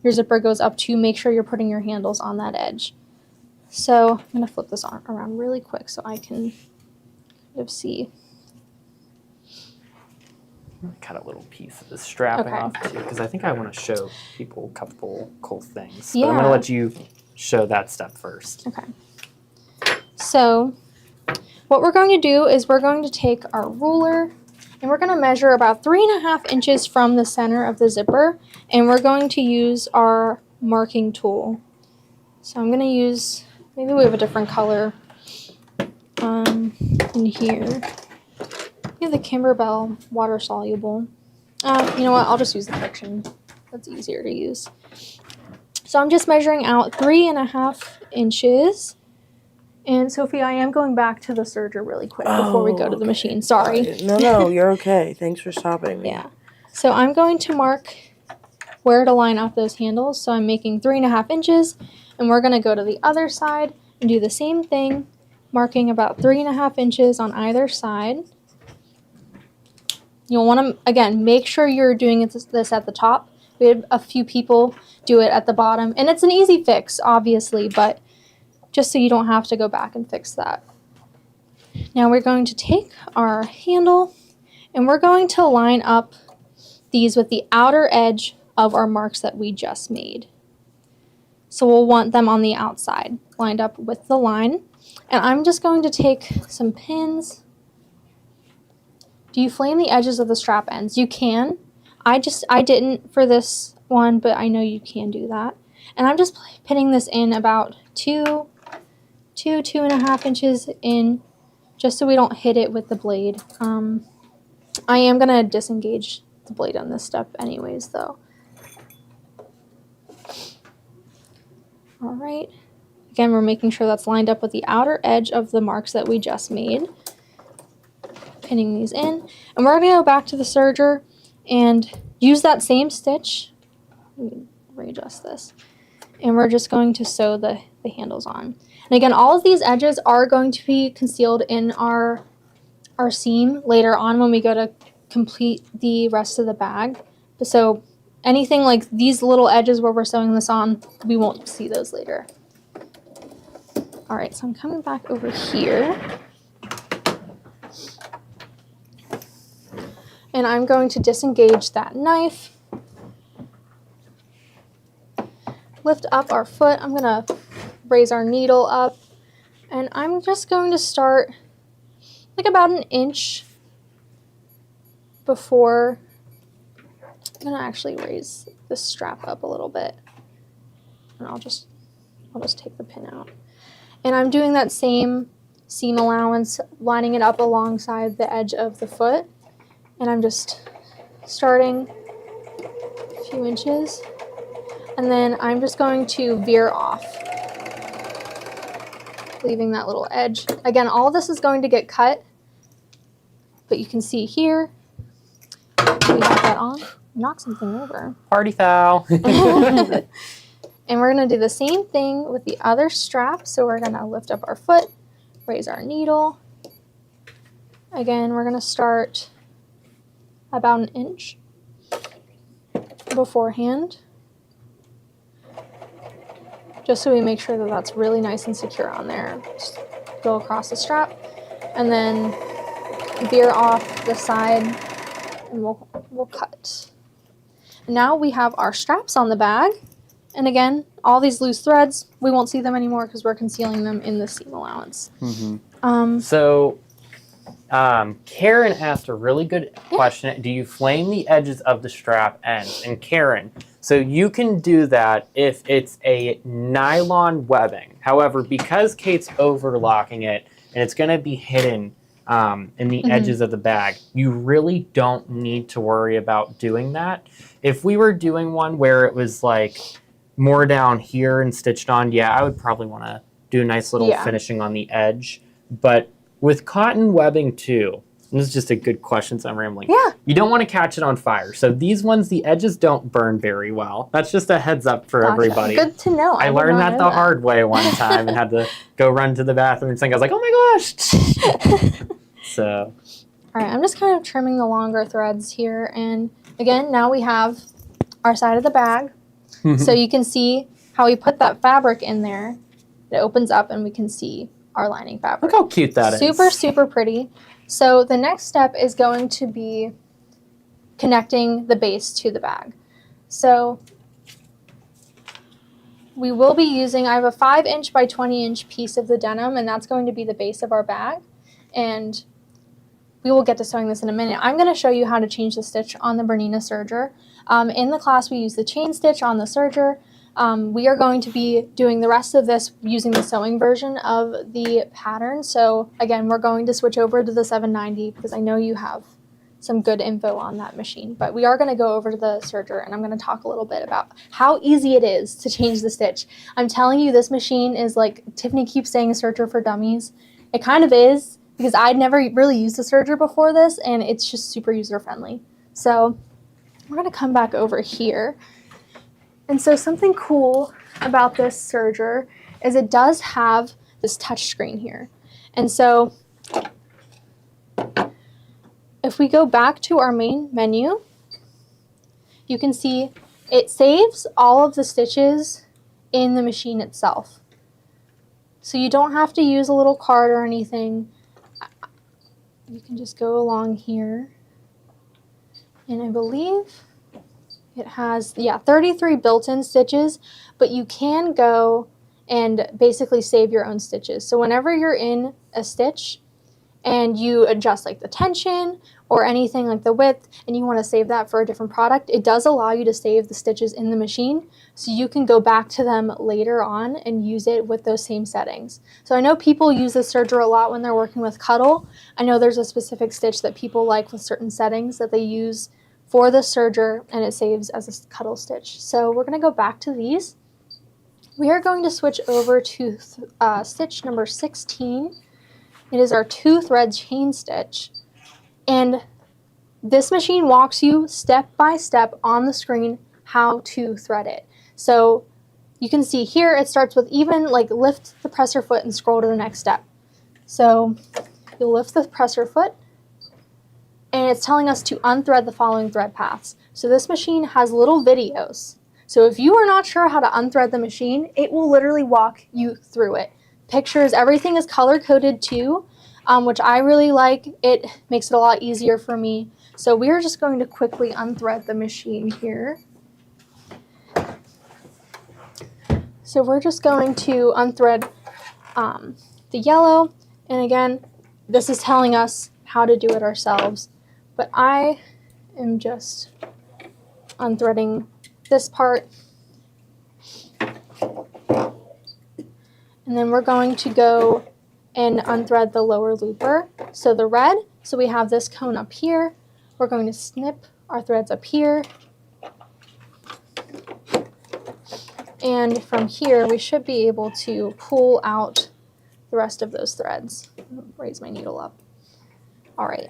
your zipper goes up to, make sure you're putting your handles on that edge. So I'm going to flip this around really quick so I can kind of see. Cut a little piece of the strapping off too, because I think I want to show people a couple cool things. Yeah. But I'm going to let you show that step first. Okay. So what we're going to do is we're going to take our ruler and we're going to measure about 3.5 inches from the center of the zipper, and we're going to use our marking tool. So I'm going to use, maybe we have a different color in here. We have the Kimberbell water soluble. You know what? I'll just use the friction. That's easier to use. So I'm just measuring out 3.5 inches. And Sophie, I am going back to the serger really quick before we go to the machine. Sorry. No, you're okay. Thanks for stopping me. Yeah. So I'm going to mark where to line up those handles. So I'm making 3.5 inches, and we're going to go to the other side and do the same thing, marking about 3.5 inches on either side. You'll want to, again, make sure you're doing this at the top. We had a few people do it at the bottom, and it's an easy fix, obviously, but just so you don't have to go back and fix that. Now we're going to take our handle, and we're going to line up these with the outer edge of our marks that we just made. So we'll want them on the outside, lined up with the line. And I'm just going to take some pins. Do you flame the edges of the strap ends? You can. I didn't for this one, but I know you can do that. And I'm just pinning this in about 2.5 inches in, just so we don't hit it with the blade. I am gonna disengage the blade on this step anyways though. All right, again, we're making sure that's lined up with the outer edge of the marks that we just made. Pinning these in, and we're gonna go back to the serger and use that same stitch. Let me readjust this. And we're just going to sew the handles on. And again, all of these edges are going to be concealed in our seam later on when we go to complete the rest of the bag. So anything like these little edges where we're sewing this on, we won't see those later. All right, so I'm coming back over here. And I'm going to disengage that knife. Lift up our foot. I'm gonna raise our needle up. And I'm just going to start like about an inch before. I'm gonna actually raise the strap up a little bit. And I'll just take the pin out. And I'm doing that same seam allowance, lining it up alongside the edge of the foot. And I'm just starting a few inches. And then I'm just going to veer off, leaving that little edge. Again, all of this is going to get cut, but you can see here, we have that on. Knock something over. Party foul. And we're gonna do the same thing with the other strap. So we're gonna lift up our foot, raise our needle. Again, we're gonna start about an inch beforehand, just so we make sure that that's really nice and secure on there. Just go across the strap and then veer off the side, and we'll cut. And now we have our straps on the bag. And again, all these loose threads, we won't see them anymore because we're concealing them in the seam allowance. Mm-hmm. Karen asked a really good question. Do you flame the edges of the strap ends? And Karen, so you can do that if it's a nylon webbing. However, because Kate's overlocking it and it's going to be hidden in the edges of the bag, you really don't need to worry about doing that. If we were doing one where it was like more down here and stitched on, I would probably want to do a nice little finishing on the edge. But with cotton webbing too, and this is just a good question, so I'm rambling. You don't want to catch it on fire. So these ones, the edges don't burn very well. That's just a heads up for everybody. Good to know. I learned that the hard way one time and had to go run to the bathroom and think, I was like, oh my gosh. So. All right, I'm just kind of trimming the longer threads here. And again, now we have our side of the bag. So you can see how we put that fabric in there. It opens up and we can see our lining fabric. Look how cute that is. Super pretty. So the next step is going to be connecting the base to the bag. So we will be using, I have a 5-inch by 20-inch piece of the denim, and that's going to be the base of our bag. And we will get to sewing this in a minute. I'm going to show you how to change the stitch on the Bernina serger. In the class, we use the chain stitch on the serger. We are going to be doing the rest of this using the sewing version of the pattern. So again, we're going to switch over to the 790 because I know you have some good info on that machine. But we are going to go over to the serger, and I'm going to talk a little bit about how easy it is to change the stitch. I'm telling you, this machine is like, Tiffany keeps saying a serger for dummies. It kind of is, because I'd never really used a serger before this, and it's just super user-friendly. So we're going to come back over here. And so something cool about this serger is it does have this touch screen here. And so if we go back to our main menu, you can see it saves all of the stitches in the machine itself. So you don't have to use a little card or anything. You can just go along here. And I believe It has, yeah, 33 built-in stitches, but you can go and basically save your own stitches. So whenever you're in a stitch and you adjust like the tension or anything like the width and you want to save that for a different product, it does allow you to save the stitches in the machine so you can go back to them later on and use it with those same settings. So I know people use the serger a lot when they're working with Cuddle. I know there's a specific stitch that people like with certain settings that they use for the serger and it saves as a Cuddle stitch. So we're going to go back to these. We are going to switch over to stitch number 16. It is our 2-thread chain stitch. And this machine walks you step by step on the screen how to thread it. So you can see here it starts with even like lift the presser foot and scroll to the next step. So you'll lift the presser foot and it's telling us to unthread the following thread paths. So this machine has little videos. So if you are not sure how to unthread the machine, it will literally walk you through it. Pictures, everything is color-coded too, which I really like. It makes it a lot easier for me. So we are just going to quickly unthread the machine here. So we're just going to unthread the yellow. And again, this is telling us how to do it ourselves. But I am just unthreading this part. And then we're going to go and unthread the lower looper. So the red, so we have this cone up here. We're going to snip our threads up here. And from here, we should be able to pull out the rest of those threads. Raise my needle up. All right.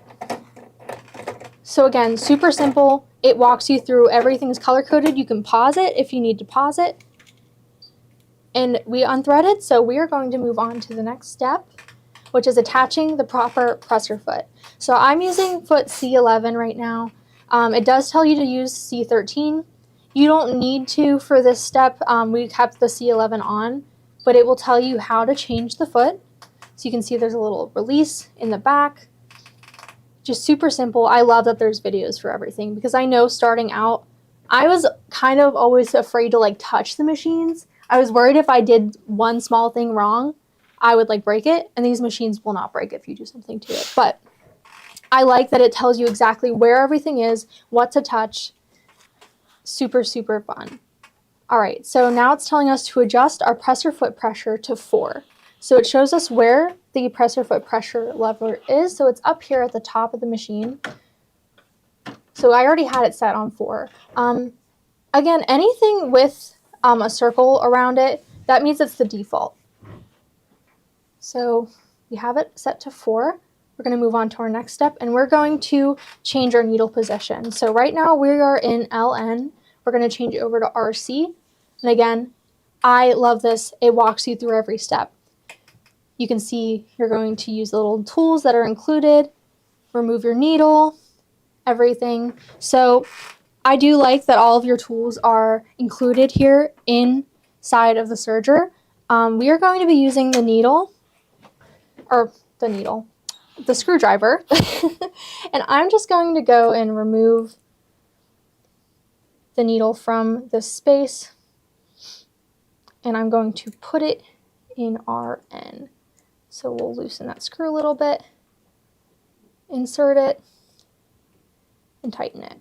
So again, super simple. It walks you through, everything's color-coded. You can pause it if you need to pause it. And we unthreaded, so we are going to move on to the next step, which is attaching the proper presser foot. So I'm using foot C11 right now. It does tell you to use C13. You don't need to for this step. We kept the C11 on, but it will tell you how to change the foot. So you can see there's a little release in the back. Just super simple. I love that there's videos for everything because I know starting out, I was kind of always afraid to like touch the machines. I was worried if I did one small thing wrong, I would like break it, and these machines will not break if you do something to it. But I like that it tells you exactly where everything is, what to touch. Super, super fun. All right, so now it's telling us to adjust our presser foot pressure to 4. So it shows us where the presser foot pressure lever is. So it's up here at the top of the machine. So I already had it set on 4. Again, anything with a circle around it, that means it's the default. So we have it set to 4. We're going to move on to our next step, and we're going to change our needle position. So right now we are in LN. We're going to change it over to RC. And again, I love this. It walks you through every step. You can see you're going to use the little tools that are included, remove your needle, everything. So I do like that all of your tools are included here inside of the serger. We are going to be using the screwdriver. And I'm just going to go and remove the needle from this space. And I'm going to put it in RN. So we'll loosen that screw a little bit, insert it, and tighten it.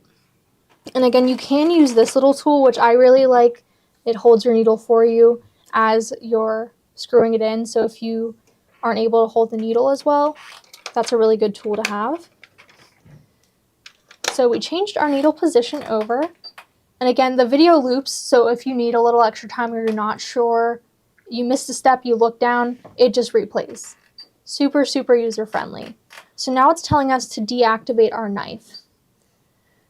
And again, you can use this little tool, which I really like. It holds your needle for you as you're screwing it in. So if you aren't able to hold the needle as well, that's a really good tool to have. So we changed our needle position over. And again, the video loops, so if you need a little extra time or you're not sure, you missed a step, you look down, it just replays. Super, super user-friendly. So now it's telling us to deactivate our knife.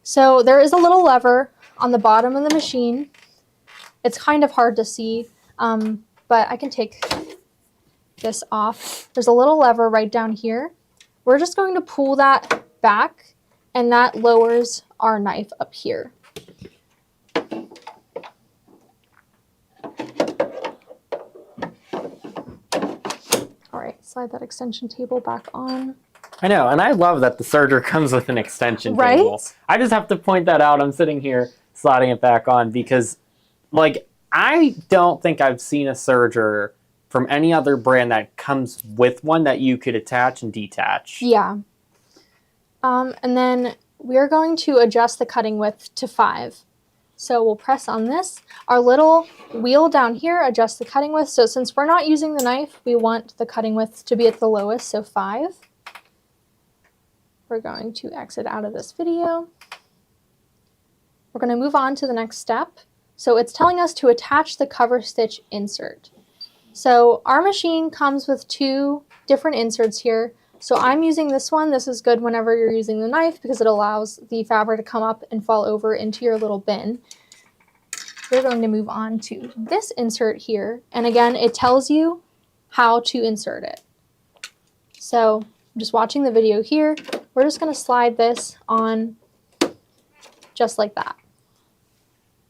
So there is a little lever on the bottom of the machine. It's kind of hard to see, but I can take this off. There's a little lever right down here. We're just going to pull that back, and that lowers our knife up here. All right, slide that extension table back on. I know, and I love that the serger comes with an extension right? table. I just have to point that out. I'm sitting here sliding it back on because, like, I don't think I've seen a serger from any other brand that comes with one that you could attach and detach. Yeah. And then we're going to adjust the cutting width to 5. So we'll press on this. Our little wheel down here adjusts the cutting width. So since we're not using the knife, we want the cutting width to be at the lowest, so 5. We're going to exit out of this video. We're going to move on to the next step. So it's telling us to attach the cover stitch insert. So our machine comes with 2 different inserts here. So I'm using this one. This is good whenever you're using the knife because it allows the fabric to come up and fall over into your little bin. We're going to move on to this insert here. And again, it tells you how to insert it. So I'm just watching the video here. We're just going to slide this on just like that.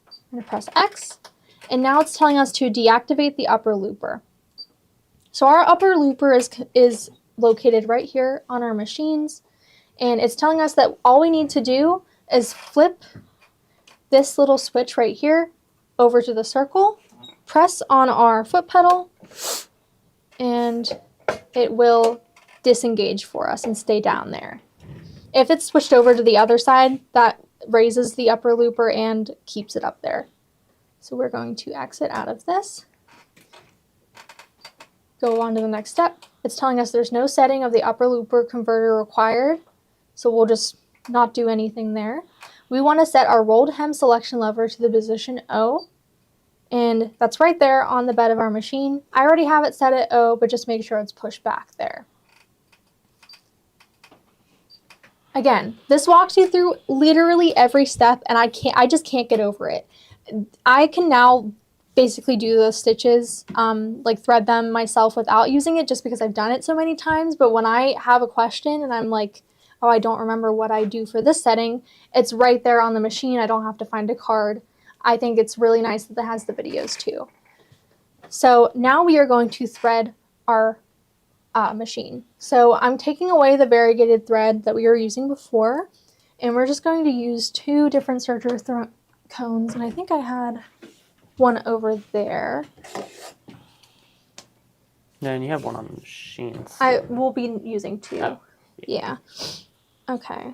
I'm going to press X. And now it's telling us to deactivate the upper looper. So our upper looper is located right here on our machines, and it's telling us that all we need to do is flip this little switch right here over to the circle, press on our foot pedal, and it will disengage for us and stay down there. If it's switched over to the other side, that raises the upper looper and keeps it up there. So we're going to exit out of this, go on to the next step. It's telling us there's no setting of the upper looper converter required, so we'll just not do anything there. We want to set our rolled hem selection lever to the position O, and that's right there on the bed of our machine. I already have it set at O, but just make sure it's pushed back there. Again, this walks you through literally every step, and I just can't get over it. I can now basically do the stitches, like thread them myself without using it just because I've done it so many times. But when I have a question and I'm like, oh, I don't remember what I do for this setting, it's right there on the machine. I don't have to find a card. I think it's really nice that it has the videos too. So now we are going to thread our machine. So I'm taking away the variegated thread that we were using before, and we're just going to use 2 different serger cones, and I think I had one over there. No, and you have one on the machine. So. I will be using 2. Oh. Yeah. Okay.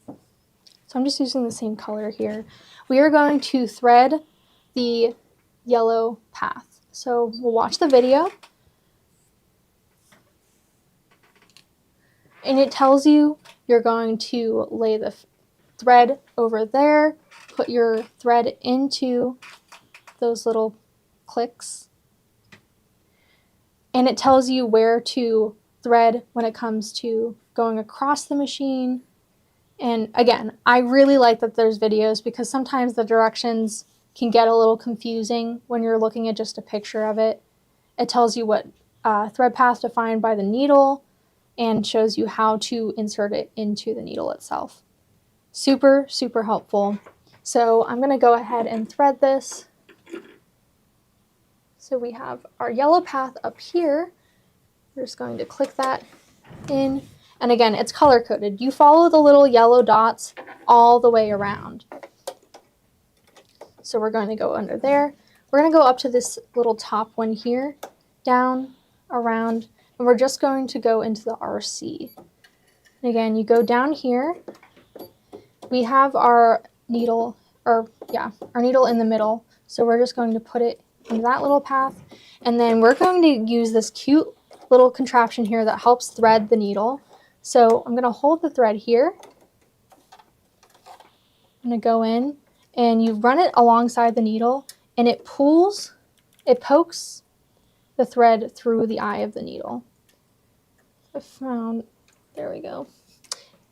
So I'm just using the same color here. We are going to thread the yellow path. So we'll watch the video. And it tells you you're going to lay the thread over there, put your thread into those little clicks, and it tells you where to thread when it comes to going across the machine. And again, I really like that there's videos because sometimes the directions can get a little confusing when you're looking at just a picture of it. It tells you what thread path to find by the needle and shows you how to insert it into the needle itself. Super, super helpful. So I'm going to go ahead and thread this. So we have our yellow path up here. We're just going to click that in. And again, it's color coded. You follow the little yellow dots all the way around. So we're going to go under there. We're going to go up to this little top one here, down, around, and we're just going to go into the RC. And again, you go down here. We have our needle, our needle in the middle. So we're just going to put it in that little path. And then we're going to use this cute little contraption here that helps thread the needle. So I'm going to hold the thread here. I'm going to go in and you run it alongside the needle and it pokes the thread through the eye of the needle. There we go.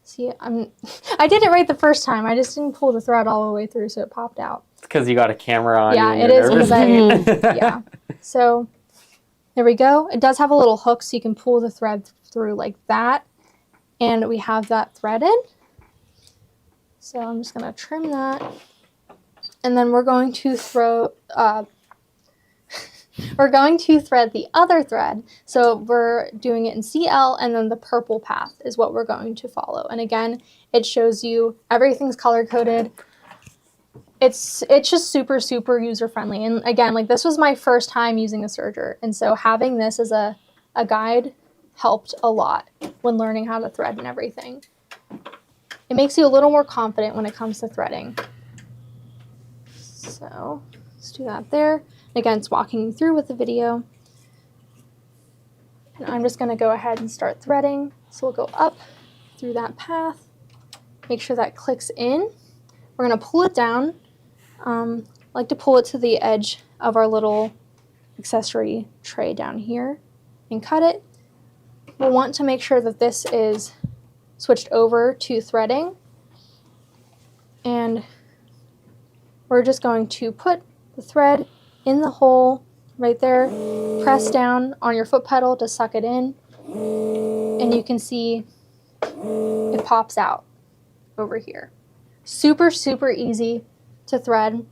See, I did it right the first time. I just didn't pull the thread all the way through, so it popped out. It's because you got a camera on. Yeah, it is because yeah. So there we go. It does have a little hook, so you can pull the thread through like that, and we have that threaded. So I'm just gonna trim that, and then we're going to we're going to thread the other thread. So we're doing it in CL, and then the purple path is what we're going to follow. And again, it shows you everything's color-coded. it's just super, super user-friendly. And again, like this was my first time using a serger. And so having this as a guide helped a lot when learning how to thread and everything. It makes you a little more confident when it comes to threading. So let's do that there. Again, it's walking you through with the video. And I'm just going to go ahead and start threading. So we'll go up through that path. Make sure that clicks in. We're going to pull it down. I like to pull it to the edge of our little accessory tray down here and cut it. We'll want to make sure that this is switched over to threading. And we're just going to put the thread in the hole right there. Press down on your foot pedal to suck it in. And you can see it pops out over here. Super, super easy to thread.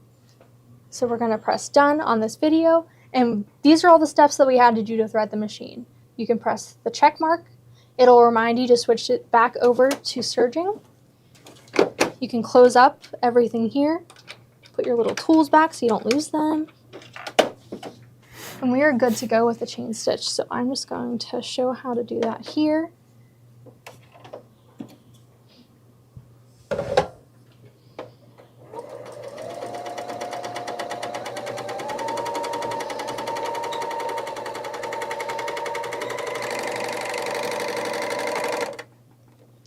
So we're going to press done on this video. And these are all the steps that we had to do to thread the machine. You can press the check mark. It'll remind you to switch it back over to serging. You can close up everything here. Put your little tools back so you don't lose them. And we are good to go with the chain stitch. So I'm just going to show how to do that here.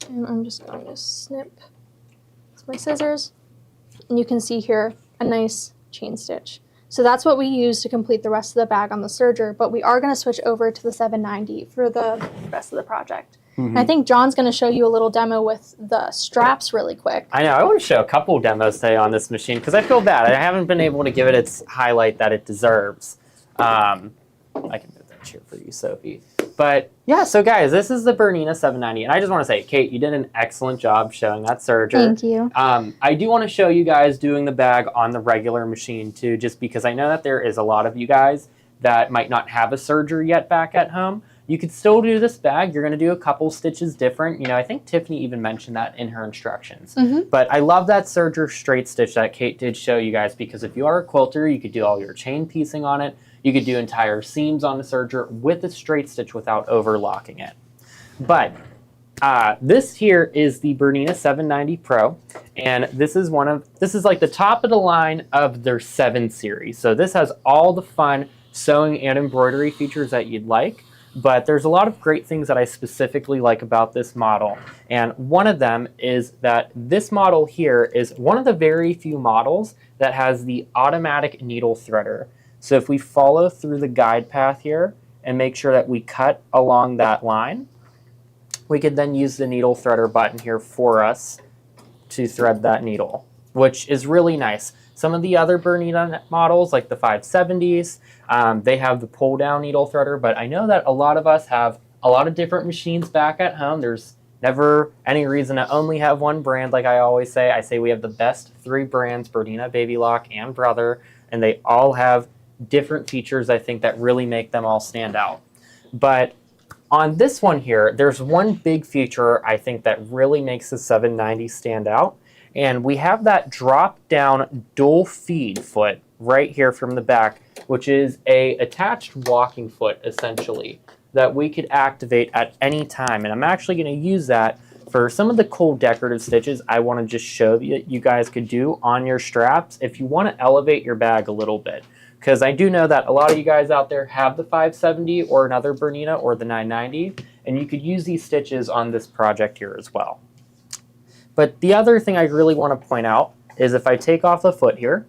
And I'm just going to snip with my scissors. And you can see here a nice chain stitch. So that's what we use to complete the rest of the bag on the serger, but we are going to switch over to the 790 for the rest of the project. And I think John's going to show you a little demo with the straps really quick. I know. I want to show a couple demos today on this machine because I feel bad. I haven't been able to give it its highlight that it deserves. I can move that chair for you, Sophie. But yeah, so guys, this is the Bernina 790. And I just want to say, Kate, you did an excellent job showing that serger. Thank you. I do want to show you guys doing the bag on the regular machine too, just because I know that there is a lot of you guys that might not have a serger yet back at home. You could still do this bag. You're going to do a couple stitches different. You know, I think Tiffany even mentioned that in her instructions. But I love that serger straight stitch that Kate did show you guys, because if you are a quilter, you could do all your chain piecing on it. You could do entire seams on the serger with a straight stitch without overlocking it. But this here is the Bernina 790 Pro, and this is like the top of the line of their 7 series. So this has all the fun sewing and embroidery features that you'd like. But there's a lot of great things that I specifically like about this model. And one of them is that this model here is one of the very few models that has the automatic needle threader. So if we follow through the guide path here and make sure that we cut along that line, we could then use the needle threader button here for us to thread that needle, which is really nice. Some of the other Bernina models, like the 570s, they have the pull-down needle threader, but I know that a lot of us have a lot of different machines back at home. There's never any reason to only have one brand, like I always say. I say we have the best 3 brands, Bernina, Baby Lock, and Brother, and they all have different features, I think, that really make them all stand out. But on this one here, there's one big feature I think that really makes the 790 stand out. And we have that drop-down dual feed foot right here from the back, which is a attached walking foot, essentially, that we could activate at any time. And I'm actually going to use that for some of the cool decorative stitches I want to just show you guys could do on your straps if you want to elevate your bag a little bit. Because I do know that a lot of you guys out there have the 570 or another Bernina or the 990, and you could use these stitches on this project here as well. But the other thing I really want to point out is if I take off the foot here,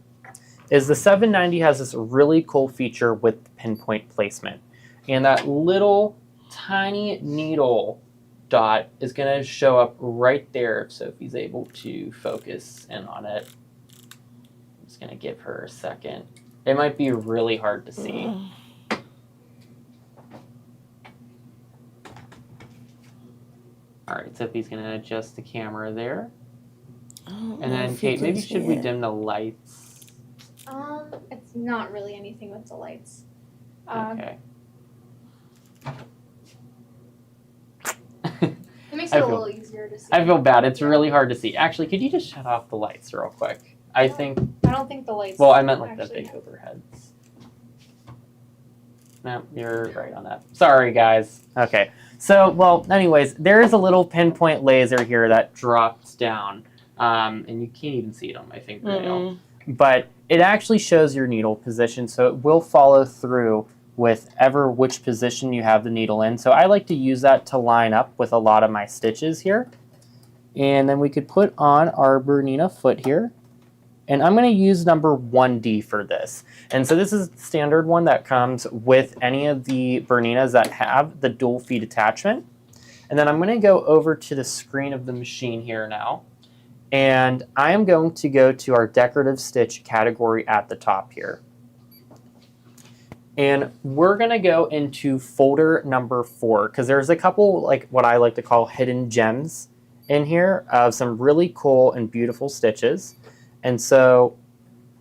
is the 790 has this really cool feature with pinpoint placement. And that little tiny needle dot is going to show up right there if Sophie's able to focus in on it. I'm just going to give her a second. It might be really hard to see. All right, Sophie's going to adjust the camera there. And then, Kate, maybe should we dim the lights? It's not really anything with the lights. Okay. It makes it a little easier to see. I feel bad. It's really hard to see. Actually, could you just shut off the lights real quick? I think. I don't think the lights. Well, I meant like actually... the big overheads. No, you're right on that. Sorry, guys. Okay. So, well, anyways, there is a little pinpoint laser here that drops down, and you can't even see it on my fingernail. But it actually shows your needle position, so it will follow through with which position you have the needle in. So I like to use that to line up with a lot of my stitches here. And then we could put on our Bernina foot here. And I'm going to use number 1D for this. And so this is the standard one that comes with any of the Berninas that have the dual feet attachment. And then I'm going to go over to the screen of the machine here now. And I am going to go to our decorative stitch category at the top here. And we're going to go into folder number 4 because there's a couple, like what I like to call hidden gems in here of some really cool and beautiful stitches. And so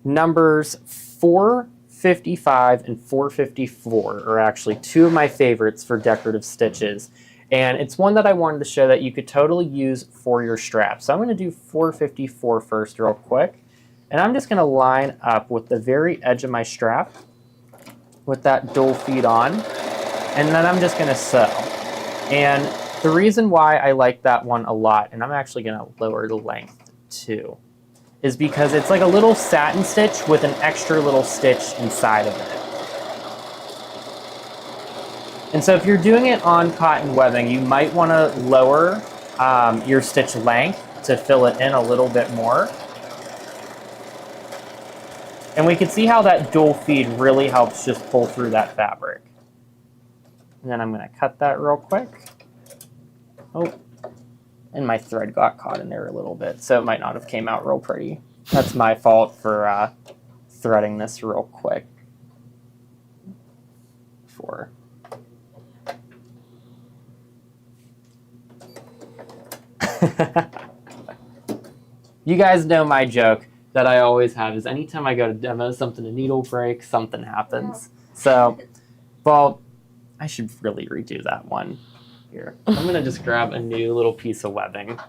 numbers 455 and 454 are actually two of my favorites for decorative stitches. And it's one that I wanted to show that you could totally use for your strap. So I'm going to do 454 first real quick. And I'm just going to line up with the very edge of my strap with that dual feed on. And then I'm just going to sew. And the reason why I like that one a lot, and I'm actually going to lower the length too, is because it's like a little satin stitch with an extra little stitch inside of it. And so if you're doing it on cotton webbing, you might want to lower your stitch length to fill it in a little bit more. And we can see how that dual feed really helps just pull through that fabric. And then I'm going to cut that real quick. Oh, and my thread got caught in there a little bit, so it might not have came out real pretty. That's my fault for threading this real quick. You guys know my joke that I always have is anytime I go to demo something, a needle breaks, something happens. Yeah. So, well, I should really redo that one here. I'm going to just grab a new little piece of webbing.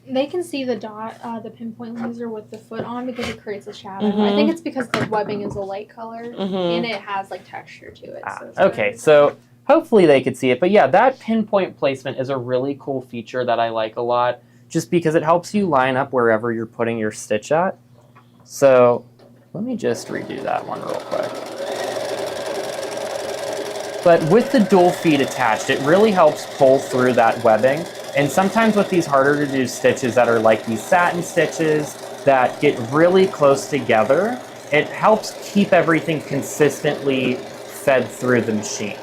They can see the dot, the pinpoint laser with the foot on because it creates a shadow. I think it's because the webbing is a light color and it has like texture to it. Okay, so hopefully they could see it. But yeah, that pinpoint placement is a really cool feature that I like a lot just because it helps you line up wherever you're putting your stitch at. So let me just redo that one real quick. But with the dual feed attached, it really helps pull through that webbing. And sometimes with these harder to do stitches that are like these satin stitches that get really close together, it helps keep everything consistently fed through the machine.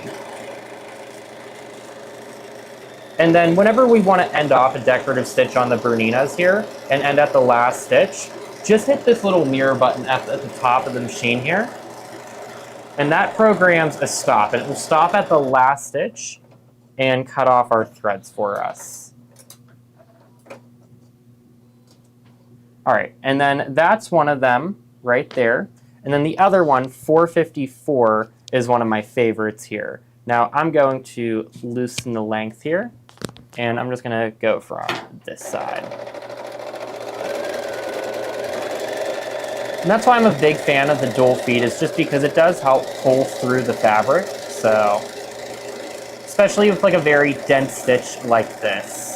And then whenever we want to end off a decorative stitch on the Berninas here and end at the last stitch, just hit this little mirror button at the top of the machine here. And that programs a stop. And it will stop at the last stitch and cut off our threads for us. All right, and then that's one of them right there. And then the other one, 454, is one of my favorites here. Now I'm going to loosen the length here, and I'm just gonna go from this side. And that's why I'm a big fan of the dual feed, is just because it does help pull through the fabric. So, especially with like a very dense stitch like this.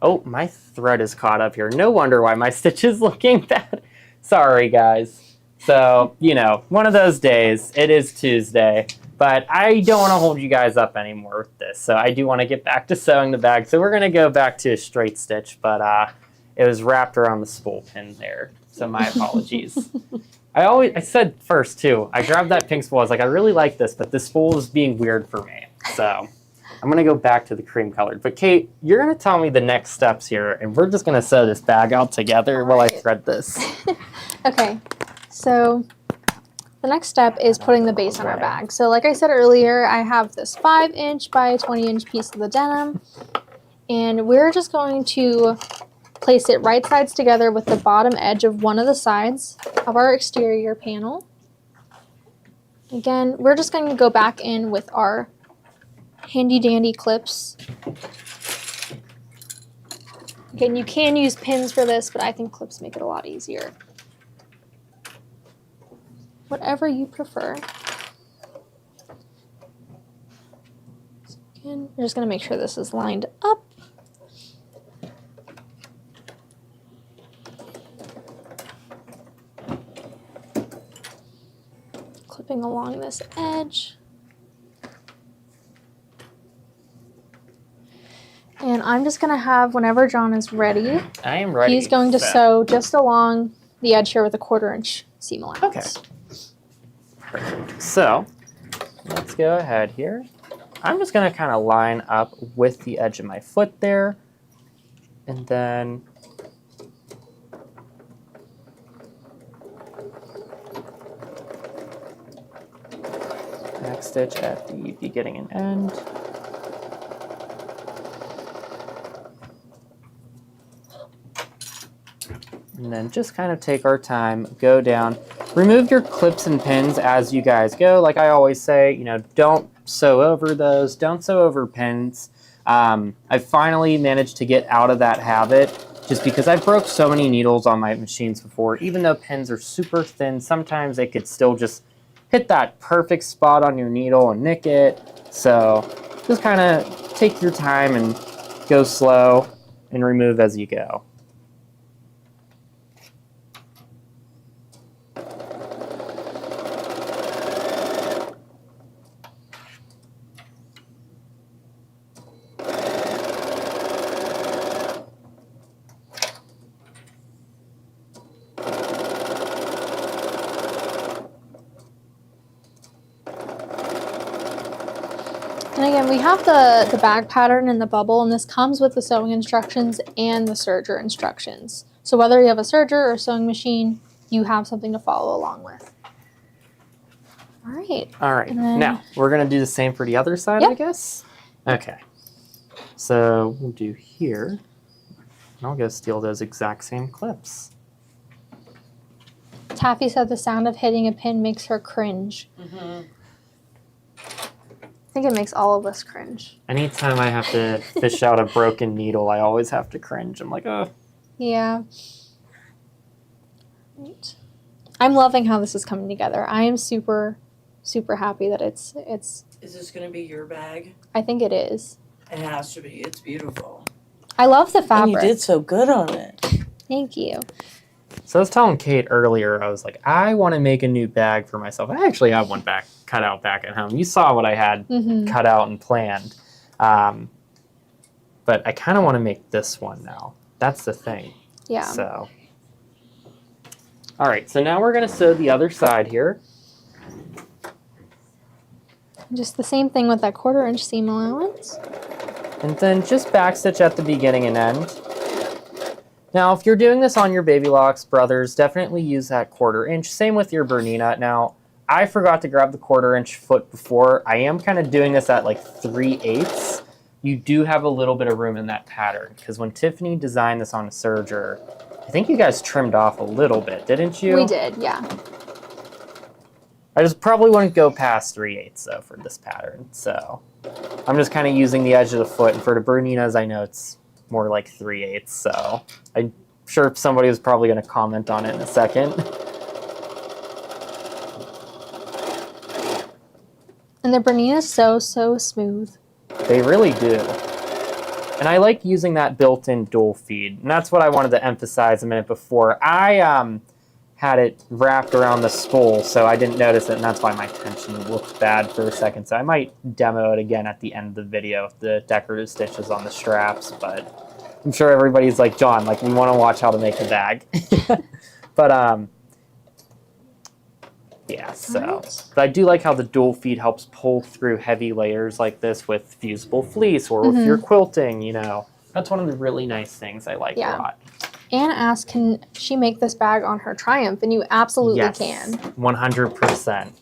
Oh, my thread is caught up here. No wonder why my stitch is looking bad. Sorry, guys. So, you know, one of those days. It is Tuesday. But I don't want to hold you guys up anymore with this. So I do want to get back to sewing the bag. So we're going to go back to a straight stitch. But it was wrapped around the spool pin there. So my apologies. I said first, too. I grabbed that pink spool. I was like, I really like this. But this spool is being weird for me. So I'm going to go back to the cream colored. But Kate, you're going to tell me the next steps here, and we're just going to sew this bag out together while I thread this. Okay, so the next step is putting the base on our bag. So like I said earlier, I have this 5-inch by 20-inch piece of the denim, And we're just going to place it right sides together with the bottom edge of one of the sides of our exterior panel. Again, we're just going to go back in with our handy dandy clips. Again, you can use pins for this, but I think clips make it a lot easier. Whatever you prefer. So again, we're just going to make sure this is lined up. Clipping along this edge. And I'm just going to have, whenever John is ready, I am ready. He's going to sew just along the edge here with a 1/4 inch seam allowance. Okay. Perfect. So let's go ahead here. I'm just going to kind of line up with the edge of my foot there. And then back stitch at the beginning and end. And then just kind of take our time, go down. Remove your clips and pins as you guys go. Like I always say, you know, don't sew over those. Don't sew over pins. I finally managed to get out of that habit just because I broke so many needles on my machines before. Even though pins are super thin, sometimes they could still just hit that perfect spot on your needle and nick it. So just kind of take your time and go slow and remove as you go. And again, we have the bag pattern and the bubble, and this comes with the sewing instructions and the serger instructions. So whether you have a serger or a sewing machine, you have something to follow along with. All right. All right. Then, now, we're going to do the same for the other side, yep. I guess? Okay. So we'll do here. And I'll go steal those exact same clips. Taffy said the sound of hitting a pin makes her cringe. Mm-hmm. I think it makes all of us cringe. Anytime I have to fish out a broken needle, I always have to cringe. I'm like, oh. Yeah. Right. I'm loving how this is coming together. I am super, super happy that it's. Is this going to be your bag? I think it is. It has to be. It's beautiful. I love the fabric. And you did so good on it. Thank you. So I was telling Kate earlier, I was like, I want to make a new bag for myself. I actually have one cut out back at home. You saw what I had cut out and planned. But I kind of want to make this one now. That's the thing. Yeah. So, all right. So now we're going to sew the other side here. Just the same thing with that 1/4 inch seam allowance. And then just backstitch at the beginning and end. Now, if you're doing this on your Baby Locks, brothers, definitely use that 1/4 inch. Same with your Bernina. Now, I forgot to grab the 1/4 inch foot before. I am kind of doing this at like 3/8. You do have a little bit of room in that pattern because when Tiffany designed this on a serger, I think you guys trimmed off a little bit, didn't you? We did, yeah. I just probably wouldn't go past 3/8 though for this pattern. So I'm just kind of using the edge of the foot. And for the Berninas, I know it's more like 3/8. So I'm sure somebody was probably going to comment on it in a second. And the Bernina is so, so smooth. They really do. And I like using that built-in dual feed. And that's what I wanted to emphasize a minute before. I had it wrapped around the spool, so I didn't notice it, and that's why my tension looked bad for a second. So I might demo it again at the end of the video, the decorative stitches on the straps, but I'm sure everybody's like, John, like, we want to watch how to make a bag. But, yeah, so. Right. But I do like how the dual feed helps pull through heavy layers like this with fusible fleece, or if you're quilting, you know. That's one of the really nice things I like a lot. Anna asked, can she make this bag on her Triumph? And you absolutely Yes, can. 100%.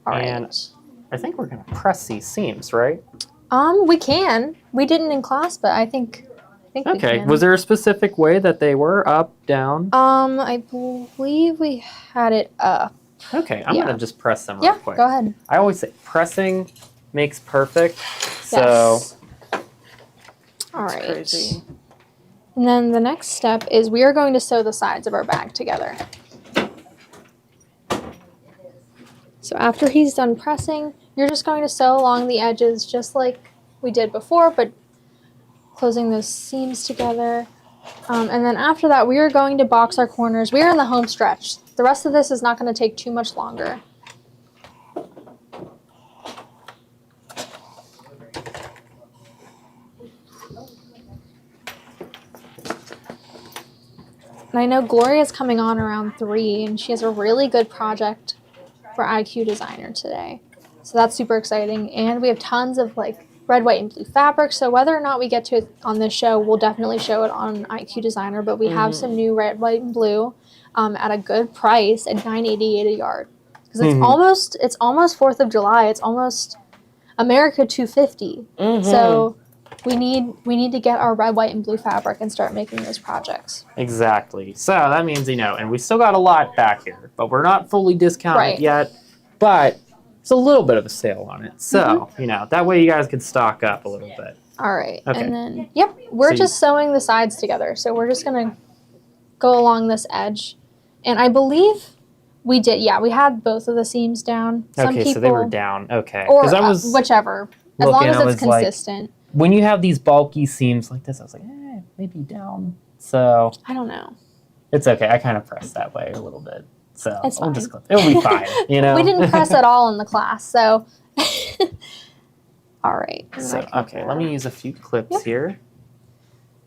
All right. And I think we're going to press these seams, right? We can. We didn't in class, but I think we Okay. can. Was there a specific way that they were up, down? I believe we had it up. Okay, I'm gonna just press them real Yeah, quick. go ahead. I always say pressing makes perfect. So Yes. All right. Crazy. And then the next step is we are going to sew the sides of our bag together. So after he's done pressing, you're just going to sew along the edges just like we did before, but closing those seams together. And then after that, we are going to box our corners. We are in the home stretch. The rest of this is not going to take too much longer. And I know Gloria's coming on around 3, and she has a really good project for IQ Designer today. So that's super exciting. And we have tons of like red, white, and blue fabric. So whether or not we get to it on this show, we'll definitely show it on IQ Designer. But we have some new red, white, and blue at a good price at $9.88 a yard. Because it's almost 4th of July. It's almost America 250. So we need to get our red, white, and blue fabric and start making those projects. exactly. So that means, and we still got a lot back here, but we're not fully discounted yet. But it's a little bit of a sale on it. So, that way you guys can stock up a little bit. All right. Okay. And then, we're just sewing the sides together. So we're just going to go along this edge. And I believe we did. Yeah, we had both of the seams down. Some Okay, people, so they were down. Okay. Or I was whichever. As long as it's consistent. When you have these bulky seams like this, I was like, maybe down. So I don't know. it's okay. I kind of pressed that way a little bit. So It's fine. It'll be fine, We didn't press at all in the class, so. All right. So, okay, let me use a few clips here.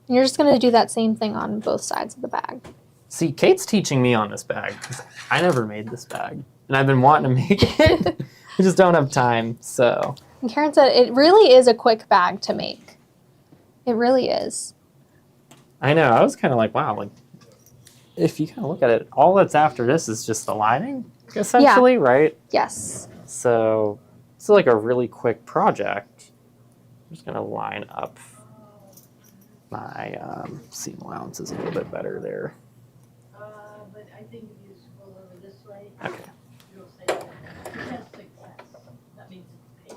And you're just going to do that same thing on both sides of the bag. See, Kate's teaching me on this bag because I never made this bag. And I've been wanting to make it. I just don't have time, so. And Karen said it really is a quick bag to make. It really is. I know. I was kind of like, wow, like, if you kind of look at it, all that's after this is just the lining, essentially, right? Yes. So it's like a really quick project. I'm just going to line up my seam allowances a little bit better there. But I think if you scroll over this way, Okay. you'll say test success. That means it's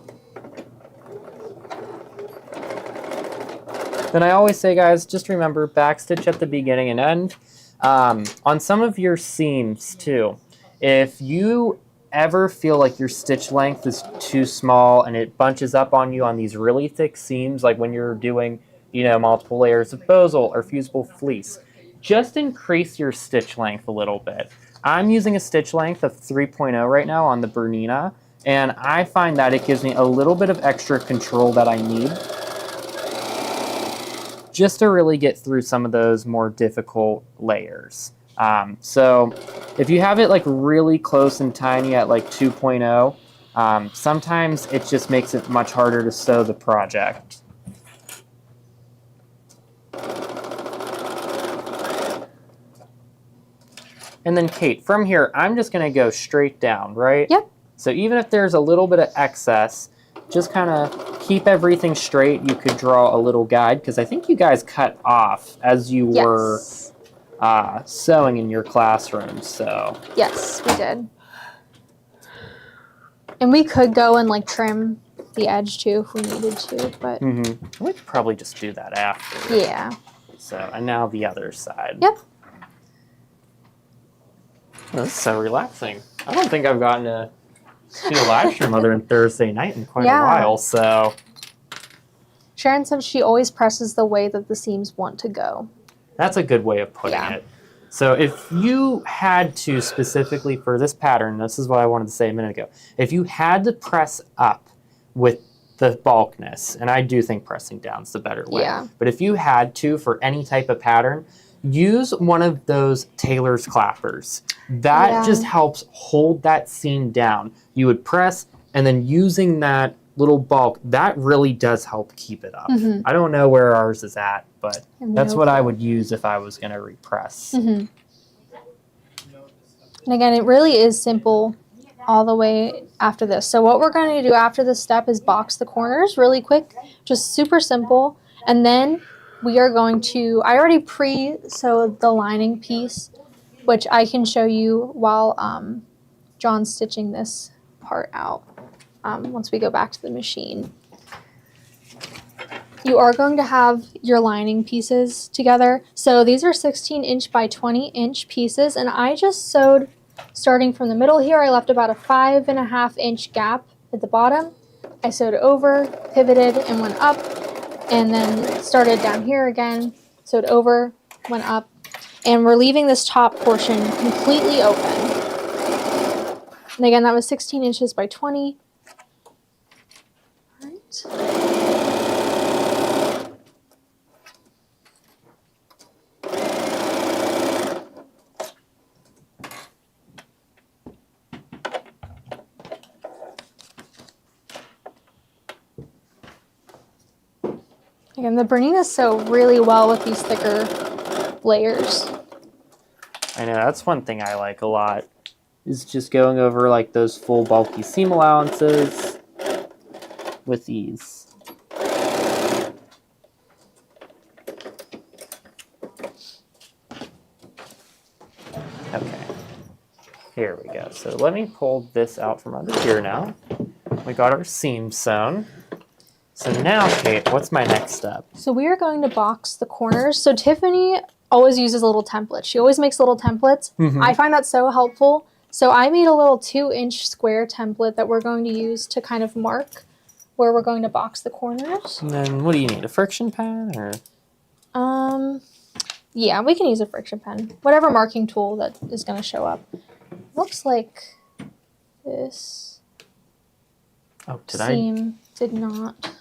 paid. Then I always say, guys, just remember backstitch at the beginning and end. On some of your seams, too, if you ever feel like your stitch length is too small and it bunches up on you on these really thick seams, like when you're doing, multiple layers of bosal or fusible fleece, just increase your stitch length a little bit. I'm using a stitch length of 3.0 right now on the Bernina, and I find that it gives me a little bit of extra control that I need just to really get through some of those more difficult layers. So if you have it like really close and tiny at like 2.0, sometimes it just makes it much harder to sew the project. And then Kate, from here, I'm just gonna go straight down, right? Yep. So even if there's a little bit of excess, just kind of keep everything straight. You could draw a little guide, because I think you guys cut off as you were sewing in your classroom, so. Yes, we did. And we could go and like trim the edge too if we needed to, but. We could probably just do that after. Yeah. So, and now the other side. Yep. This is so relaxing. I don't think I've gotten to see a live stream other than Thursday night in quite a while, so. Sharon said she always presses the way that the seams want to go. That's a good way of putting it. So if you had to specifically for this pattern, this is what I wanted to say a minute ago, if you had to press up with the bulkness, and I do think pressing down is the better way, but if you had to for any type of pattern, use one of those tailor's clappers. That just helps hold that seam down. You would press, and then using that little bulk, that really does help keep it up. I don't know where ours is at, but that's what I would use if I was going to repress. And again, it really is simple. all the way after this. So what we're going to do after this step is box the corners really quick, just super simple. And then we are going to, I already pre-sewed the lining piece, which I can show you while John's stitching this part out once we go back to the machine. You are going to have your lining pieces together. So these are 16 inch by 20 inch pieces, and I just sewed starting from the middle here. I left about a 5.5 inch gap at the bottom. I sewed over, pivoted, and went up, and then started down here again, sewed over, went up, and we're leaving this top portion completely open. And again, that was 16 inches by 20. All right. Again, the Berninas sew really well with these thicker layers. I know, that's one thing I like a lot, is just going over like those full bulky seam allowances with ease. Okay, here we go. So let me pull this out from under here now. We got our seam sewn. So now, Kate, what's my next step? So we are going to box the corners. So Tiffany always uses a little template. She always makes little templates. Mm-hmm. I find that so helpful. So I made a little 2-inch square template that we're going to use to kind of mark where we're going to box the corners. And then what do you need, a friction pen or? Yeah, we can use a friction pen. Whatever marking tool that is going to show up. Looks like this seam did not.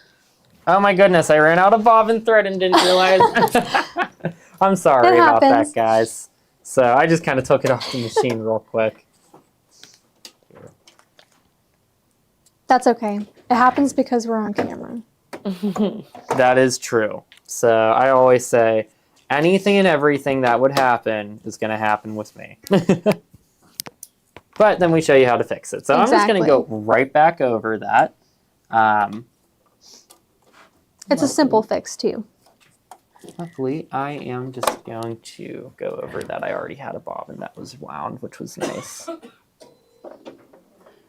Oh my goodness, I ran out of bobbin thread and didn't realize. I'm sorry about that, guys. So I just kind of took it off the machine real quick. That's okay. It happens because we're on camera. That is true. So I always say anything and everything that would happen is going to happen with me. But then we show you how to fix it. So I'm just going to go right back over that. It's a simple fix too. Luckily, I am just going to go over that. I already had a bobbin that was wound, which was nice.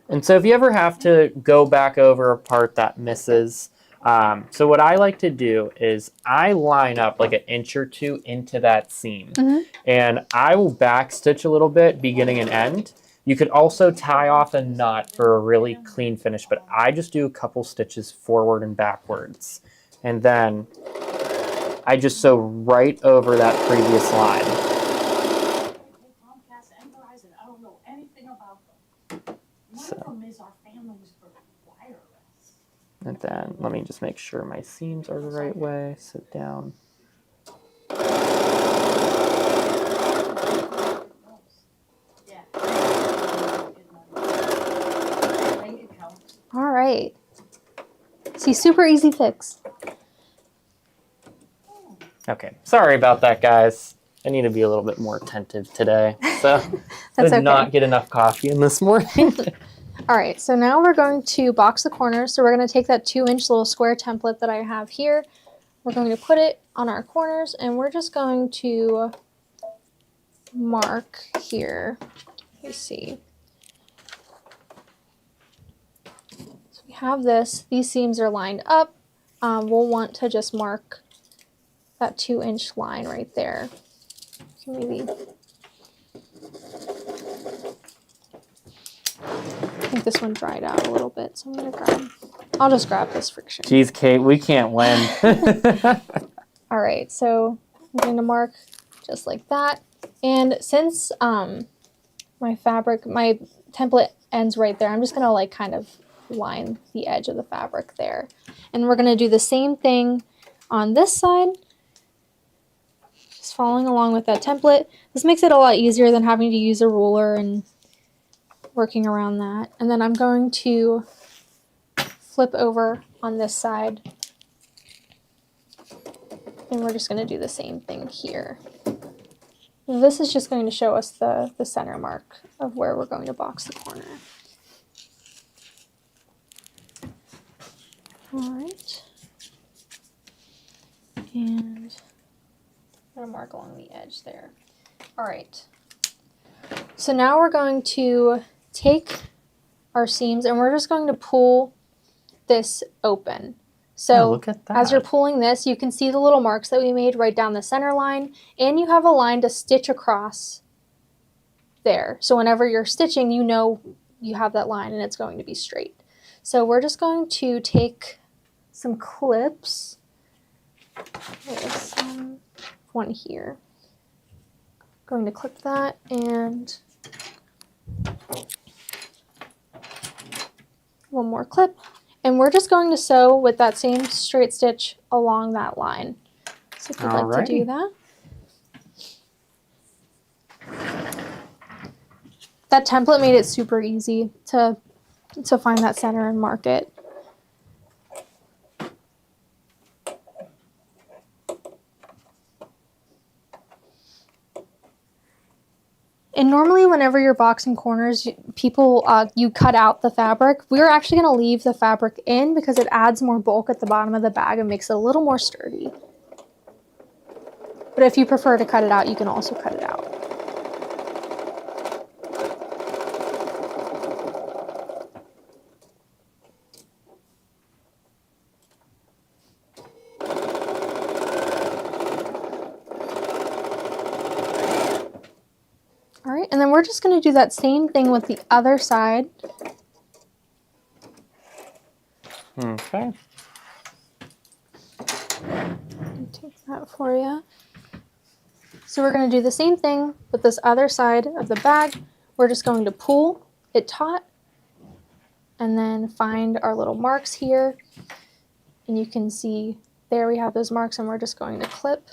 And so if you ever have to go back over a part that misses, so what I like to do is I line up like 1 inch or 2 into that seam. And I will back stitch a little bit, beginning and end. You could also tie off a knot for a really clean finish, but I just do a couple stitches forward and backwards. And then I just sew right over that previous line. So. And then let me just make sure my seams are the right way. Sit down. All right. See, super easy fix. Okay, sorry about that, guys. I need to be a little bit more attentive today. So I did not get enough coffee in this morning. All right, so now we're going to box the corners. So we're going to take that 2-inch little square template that I have here. We're going to put it on our corners, and we're just going to mark here. Let's see. So we have this. These seams are lined up. We'll want to just mark that 2-inch line right there. So maybe. I think this one dried out a little bit, so I'll just grab this friction. Jeez, Kate, we can't win. All right, so I'm going to mark just like that. And since my template ends right there, I'm just going to like kind of line the edge of the fabric there. And we're going to do the same thing on this side. Just following along with that template. This makes it a lot easier than having to use a ruler and working around that. And then I'm going to flip over on this side. And we're just going to do the same thing here. This is just going to show us the center mark of where we're going to box the corner. All right. And I'm going to mark along the edge there. All right. So now we're going to take our seams and we're just going to pull this open. So look at that. As you're pulling this, you can see the little marks that we made right down the center line, and you have a line to stitch across there. So whenever you're stitching, you know you have that line and it's going to be straight. So we're just going to take some clips. There's one here. Going to clip that and one more clip. And we're just going to sew with that same straight stitch along that line. So if you'd like to do that. That template made it super easy to find that center and mark it. And normally whenever you're boxing corners, people, you cut out the fabric. We're actually going to leave the fabric in because it adds more bulk at the bottom of the bag and makes it a little more sturdy. But if you prefer to cut it out, you can also cut it out. All right, and then we're just going to do that same thing with the other side. Okay. Take that for you. So we're going to do the same thing with this other side of the bag. We're just going to pull it taut and then find our little marks here. And you can see there we have those marks, and we're just going to clip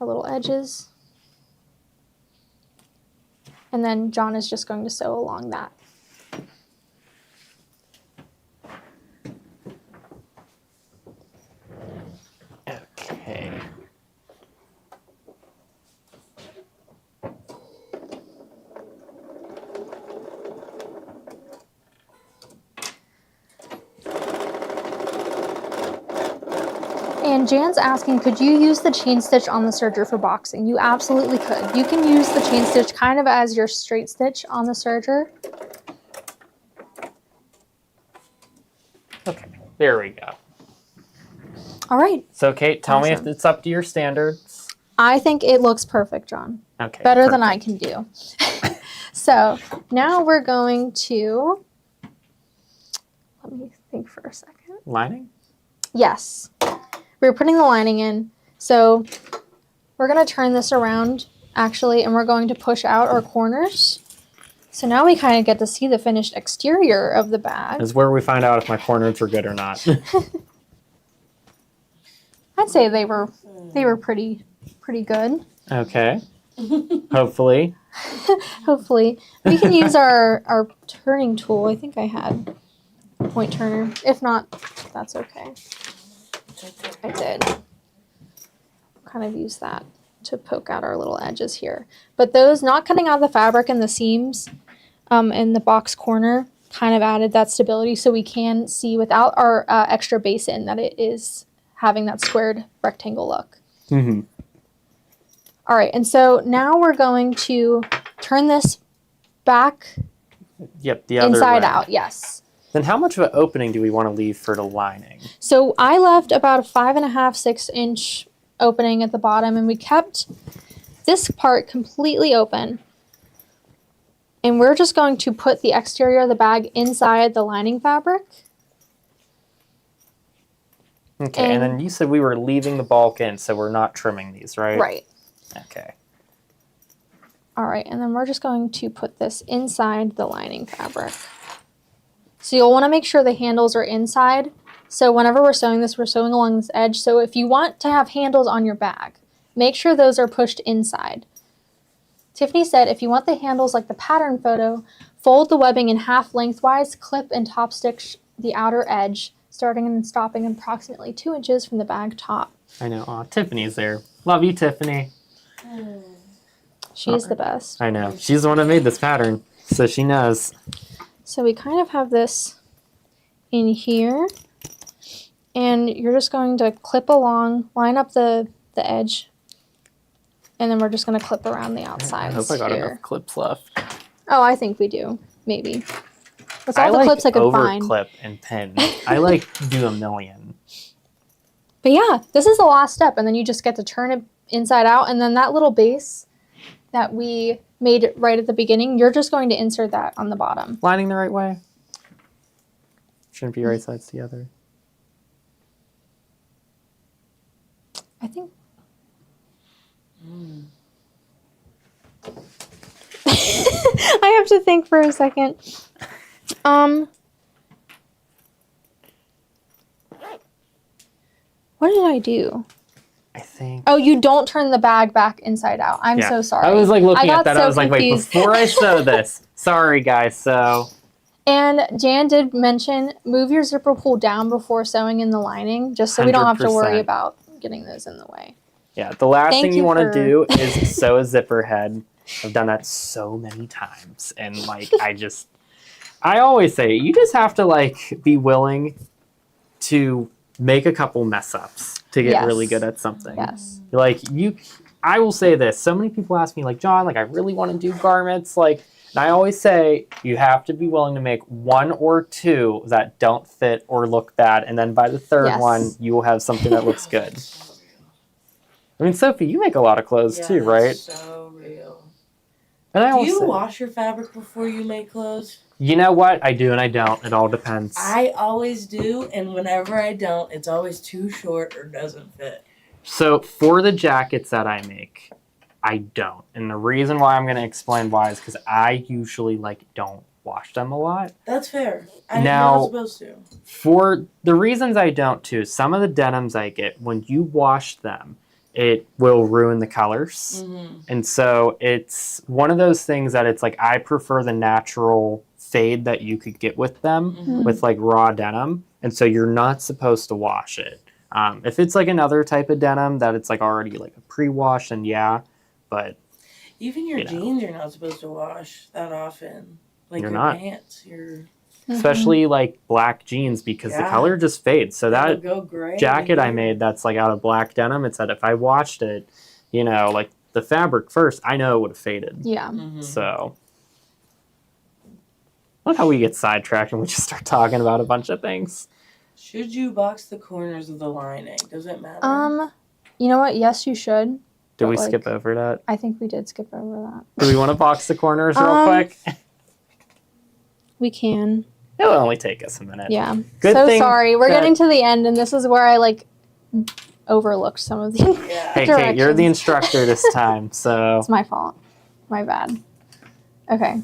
our little edges. And then John is just going to sew along that. Okay. And Jan's asking, could you use the chain stitch on the serger for boxing? You absolutely could. You can use the chain stitch kind of as your straight stitch on the serger. Okay, there we go. All right. So Kate, tell me if it's up to your standards. I think it looks perfect, John. Okay. Better than I can do. So now we're going to, let me think for a second. Lining? Yes. We're putting the lining in. So we're going to turn this around actually, and we're going to push out our corners. So now we kind of get to see the finished exterior of the bag. Is where we find out if my corners are good or not. I'd say they were pretty good. Okay. Hopefully. Hopefully. We can use our turning tool. I think I had a point turner. If not, that's okay. I did. Kind of use that to poke out our little edges here. But those, not cutting out the fabric and the seams in the box corner, kind of added that stability so we can see without our extra basin that it is having that squared rectangle look. Mm-hmm. All right, and so now we're going to turn this back. Yep, the other inside way. out, yes. Then how much of an opening do we want to leave for the lining? So I left about a 5.5, 6 inch opening at the bottom, and we kept this part completely open. And we're just going to put the exterior of the bag inside the lining fabric. Okay, and then you said we were leaving the bulk in, so we're not trimming these, right? Right. Okay. All right, and then we're just going to put this inside the lining fabric. So you'll want to make sure the handles are inside. So whenever we're sewing this, we're sewing along this edge. So if you want to have handles on your bag, make sure those are pushed inside. Tiffany said, if you want the handles like the pattern photo, fold the webbing in half lengthwise, clip and top stitch the outer edge, starting and stopping approximately 2 inches from the bag top. I know. Aw, Tiffany's there. Love you, Tiffany. She's the best. I know. She's the one that made this pattern, so she knows. So we kind of have this in here. And you're just going to clip along, line up the edge, and then we're just going to clip around the outside. I hope I got enough clips left. Oh, I think we do. Maybe. That's all I the like clips I could find. over-clip and pin. I like do a million. But yeah, this is the last step, and then you just get to turn it inside out, and then that little base that we made right at the beginning, you're just going to insert that on the bottom. Lining the right way. Shouldn't be right sides together. I think. I have to think for a second. What did I do? I think. Oh, you don't turn the bag back inside out. I'm so sorry. I was like looking at that. So I was like, wait, before I sew this. Sorry, guys. So. And Jan did mention move your zipper pull down before sewing in the lining, just so we don't have to worry about getting those in the way. Yeah, the last thing you want to do is sew a zipper head. I've done that so many times, and like I always say you just have to like be willing to make a couple mess ups to get really good at something. Yes. Like I will say this. So many people ask me like, John, like I really want to do garments, like. And I always say you have to be willing to make one or two that don't fit or look bad, and then by the third one, you will have something that looks good. I mean, Sophie, you make a lot of clothes too, right? So real. And do you wash your fabric before you make clothes? You know what? I do and I don't. It all depends. I always do, and whenever I don't, it's always too short or doesn't fit. So for the jackets that I make, I don't. And the reason why I'm going to explain why is because I usually don't wash them a lot. That's fair. I'm not supposed to. For the reasons I don't too, some of the denims I get, when you wash them, it will ruin the colors. Mm-hmm. And so it's one of those things that it's like I prefer the natural fade that you could get with them with like raw denim. And so you're not supposed to wash it. If it's like another type of denim that it's like already like a pre-wash, then yeah. But even your jeans you're not supposed to wash that often. Like your pants. Especially like black jeans because the color just fades. So that jacket I made that's like out of black denim, it said if I washed it, like the fabric first, I know it would have faded. Yeah. Mm-hmm. So look how we get sidetracked and we just start talking about a bunch of things. Should you box the corners of the lining? Does it matter? You know what? Yes, you should. Did we skip over that? I think we did skip over that. Do we want to box the corners real quick? We can. It'll only take us a minute. Yeah. Sorry. We're getting to the end, and this is where I overlooked some of the Hey, Kate, you're the instructor this time, so. It's my fault. My bad. Okay.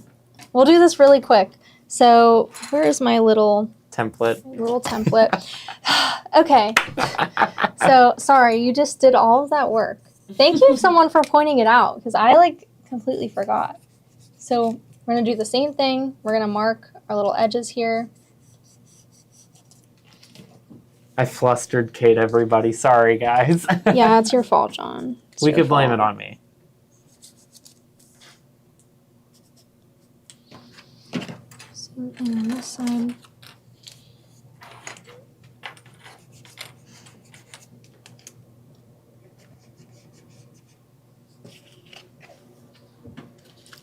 We'll do this really quick. So where's my little template? Okay. So sorry, you just did all of that work. Thank you, someone, for pointing it out, because I completely forgot. So we're going to do the same thing. We're going to mark our little edges here. I flustered Kate, everybody. Sorry, guys. Yeah, it's your fault, John. We could blame it on me. And on this side.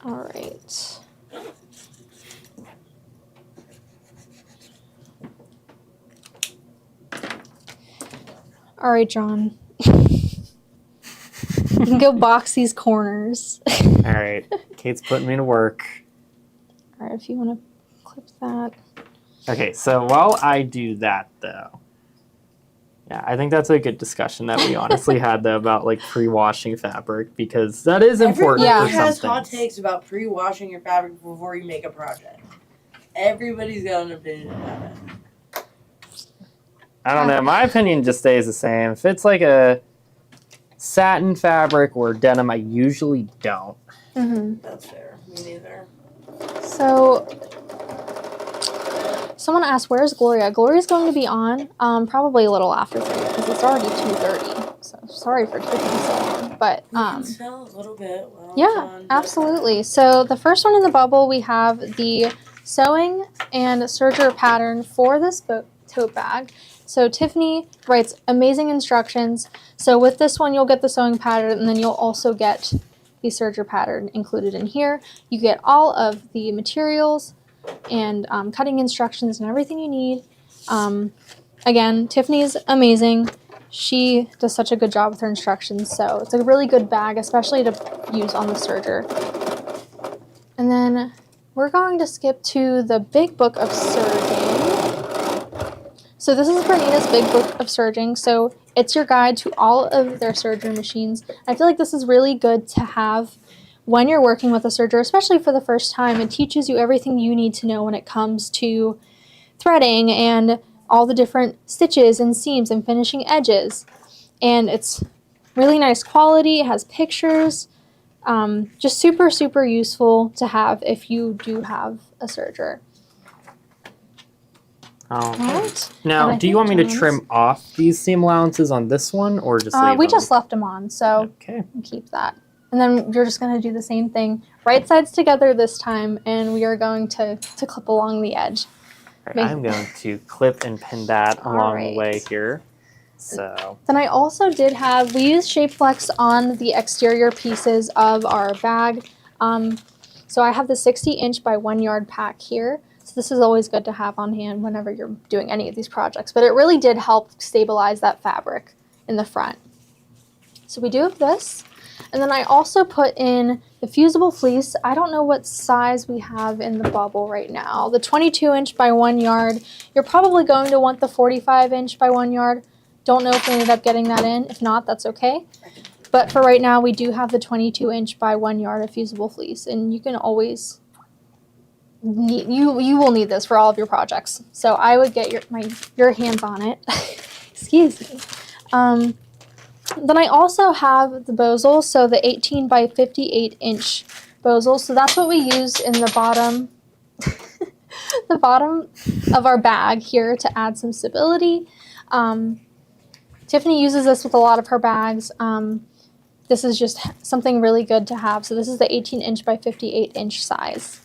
All right. All right, John. You can go box these corners. All right. Kate's putting me to work. All right, if you want to clip that. Okay, so while I do that, though, yeah, I think that's a good discussion that we honestly had, though, about pre-washing fabric, because that is important. Everybody has hot takes about pre-washing your fabric before you make a project. Everybody's got an opinion about it. I don't know. My opinion just stays the same. If it's like a satin fabric or denim, I usually don't. Mm-hmm. That's fair. Me neither. So, someone asked, where's Gloria? Gloria's going to be on probably a little after 3 because it's already 2:30. So, sorry for taking so long. But, you can sell a little bit. Yeah, absolutely. So, the first one in the bubble, we have the sewing and serger pattern for this book tote bag. So Tiffany writes amazing instructions. So with this one, you'll get the sewing pattern, and then you'll also get the serger pattern included in here. You get all of the materials and cutting instructions and everything you need. Again, Tiffany's amazing. She does such a good job with her instructions, so it's a really good bag, especially to use on the serger. And then we're going to skip to the Big Book of Serging. So this is Bernina's Big Book of Serging. So it's your guide to all of their serger machines. I feel like this is really good to have when you're working with a serger, especially for the first time. It teaches you everything you need to know when it comes to threading and all the different stitches and seams and finishing edges. And it's really nice quality. It has pictures. Just super, super useful to have if you do have a serger. Right. Now, do you want me to trim off these seam allowances on this one, or just leave we them? just left them on, so keep that. And then you're just going to do the same thing, right sides together this time, and we are going to clip along the edge. Right, I'm going to clip and pin that along the way here. So then I also did we used Shape Flex on the exterior pieces of our bag. So I have the 60-inch by 1 yard pack here. So this is always good to have on hand whenever you're doing any of these projects. But it really did help stabilize that fabric in the front. So we do have this. And then I also put in the fusible fleece. I don't know what size we have in the bubble right now. The 22-inch by 1 yard. You're probably going to want the 45-inch by 1 yard. Don't know if we ended up getting that in. If not, that's okay. But for right now, we do have the 22-inch by 1 yard of fusible fleece. And you can always need, you will need this for all of your projects. So I would get your hands on it. Excuse me. Then I also have the bozal, so the 18 by 58-inch bozal. So that's what we used in the bottom, the bottom of our bag here to add some stability. Tiffany uses this with a lot of her bags. This is just something really good to have. So this is the 18-inch by 58-inch size.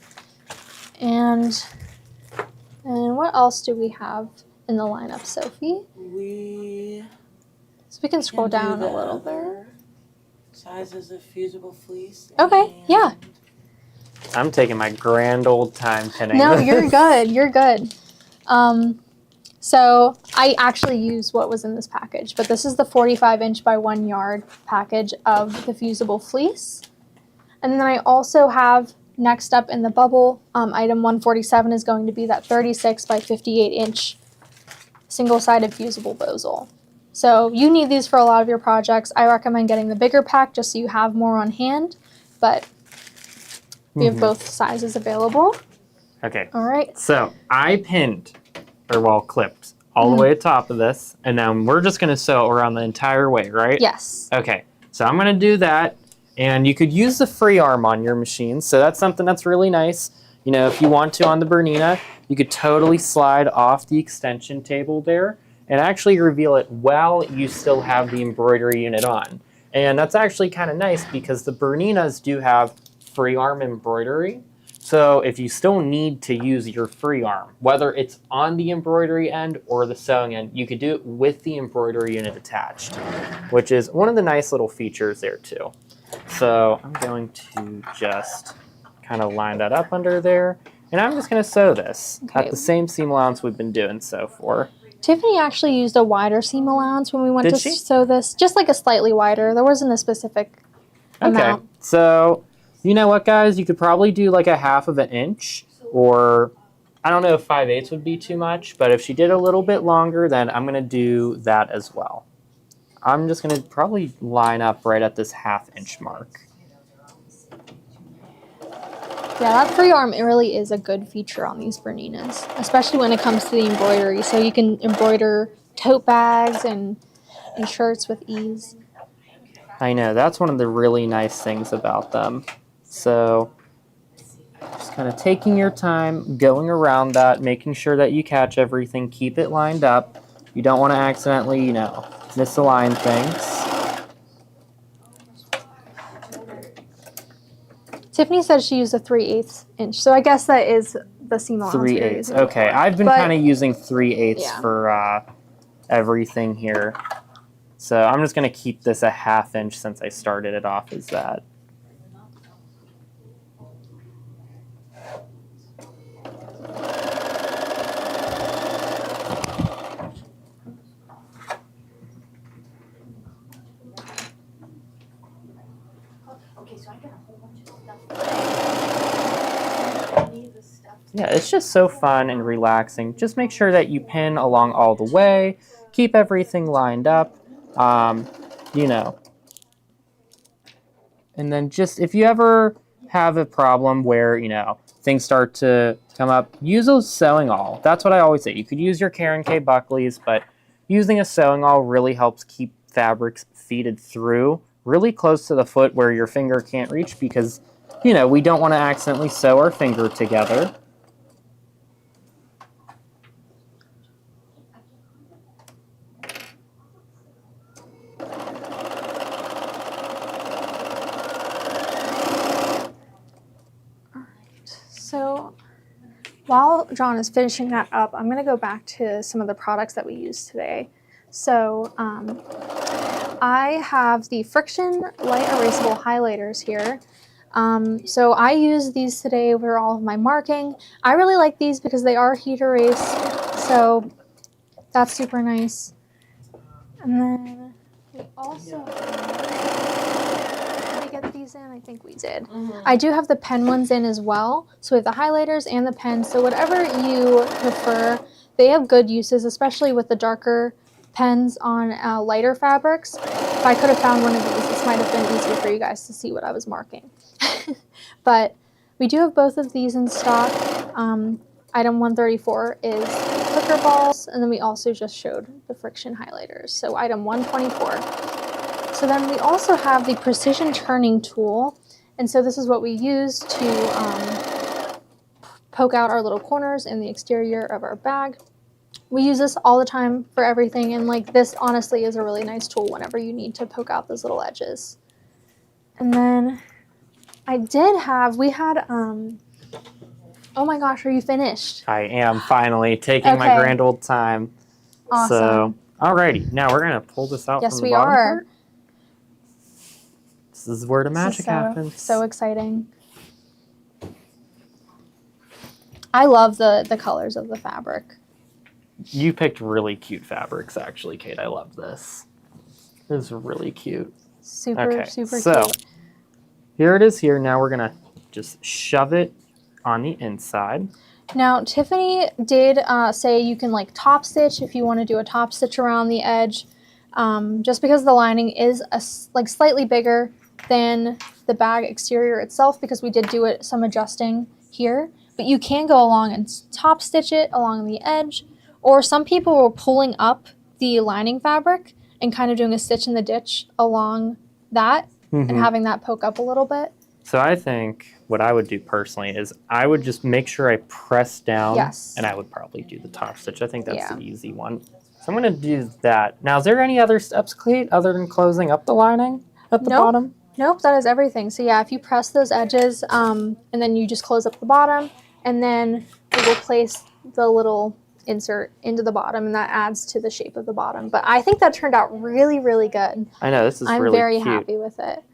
And what else do we have in the lineup, Sophie? So we can scroll down a little bit. Sizes of fusible fleece. Okay, yeah. I'm taking my grand old time pinning. No, you're good. You're good. So I actually use what was in this package, but this is the 45-inch by 1 yard package of the fusible fleece. And then I also have next up in the bubble, item 147 is going to be that 36 by 58-inch single-sided fusible bozal. So you need these for a lot of your projects. I recommend getting the bigger pack just so you have more on hand, but we have both sizes available. Okay. All right. So I pinned, or clipped all the way at top of this, and then we're just going to sew around the entire way, right? Yes. Okay. So I'm going to do that, and you could use the free arm on your machine. So that's something that's really nice. You know, if you want to on the Bernina, you could totally slide off the extension table there and actually reveal it while you still have the embroidery unit on. And that's actually kind of nice because the Berninas do have free arm embroidery. So if you still need to use your free arm, whether it's on the embroidery end or the sewing end, you could do it with the embroidery unit attached, which is one of the nice little features there too. So I'm going to just kind of line that up under there. And I'm just going to sew this at the same seam allowance we've been doing so for. Tiffany actually used a wider seam allowance when we went to sew this, just like a slightly wider. There wasn't a specific amount. Okay, so you know what, guys? You could probably do like a 1/2 inch, or I don't know if 5/8 would be too much, but if she did a little bit longer, then I'm going to do that as well. I'm just going to probably line up right at this 1/2 inch mark. Yeah, that free arm, it really is a good feature on these Berninas, especially when it comes to the embroidery. So you can embroider tote bags and shirts with ease. I know, that's one of the really nice things about them. So just kind of taking your time, going around that, making sure that you catch everything, keep it lined up. You don't want to accidentally, misalign things. Tiffany said she used a 3/8 inch, so I guess that is the seam-alongs. 3/8. Okay, I've been kind of using 3/8 for everything here. So I'm just going to keep this a 1/2 inch since I started it off as that. Yeah, it's just so fun and relaxing. Just make sure that you pin along all the way, keep everything lined up, you know. And then just, if you ever have a problem where, you know, things start to come up, use a sewing awl. That's what I always say. You could use your Karen K Buckleys, but using a sewing awl really helps keep fabrics feeded through really close to the foot where your finger can't reach, because, you know, we don't want to accidentally sew our finger together. So while John is finishing that up, I'm going to go back to some of the products that we used today. So I have the Friction Light Erasable Highlighters here. So I use these today for all of my marking. I really like these because they are heat erase, so that's super nice. And then we also get these in? I think we did. I do have the pen ones in as well. So we have the highlighters and the pen. So whatever you prefer, they have good uses, especially with the darker pens on lighter fabrics. If I could have found one of these, this might have been easier for you guys to see what I was marking. But we do have both of these in stock. Item 134 is clicker balls, and then we also just showed the Friction highlighters. So item 124. So then we also have the precision turning tool, and so this is what we use to poke out our little corners in the exterior of our bag. We use this all the time for everything, and like this honestly is a really nice tool whenever you need to poke out those little edges. And then we had, oh my gosh, are you finished? I am finally taking my grand old time. Awesome. So, alrighty, now we're gonna pull this out from the bottom part. This is where the magic happens. So exciting. I love the colors of the fabric. You picked really cute fabrics, actually, Kate. I love this. This is really cute. Super cute. So, here it is here. Now we're going to just shove it on the inside. Now, Tiffany did say you can like top stitch if you want to do a top stitch around the edge. Just because the lining is slightly bigger than the bag exterior itself, because we did do some adjusting here. But you can go along and top stitch it along the edge. Or some people were pulling up the lining fabric and kind of doing a stitch in the ditch along that and having that poke up a little bit. So I think what I would do personally is I would just make sure I press down, and I would probably do the top stitch. I think that's the easy one. So I'm going to do that. Now, is there any other steps, Kate, other than closing up the lining at the bottom? Nope, that is everything. So yeah, if you press those edges and then you just close up the bottom, and then we will place the little insert into the bottom, and that adds to the shape of the bottom. But I think that turned out really, really good. I know, this is really cute. I'm very happy with it.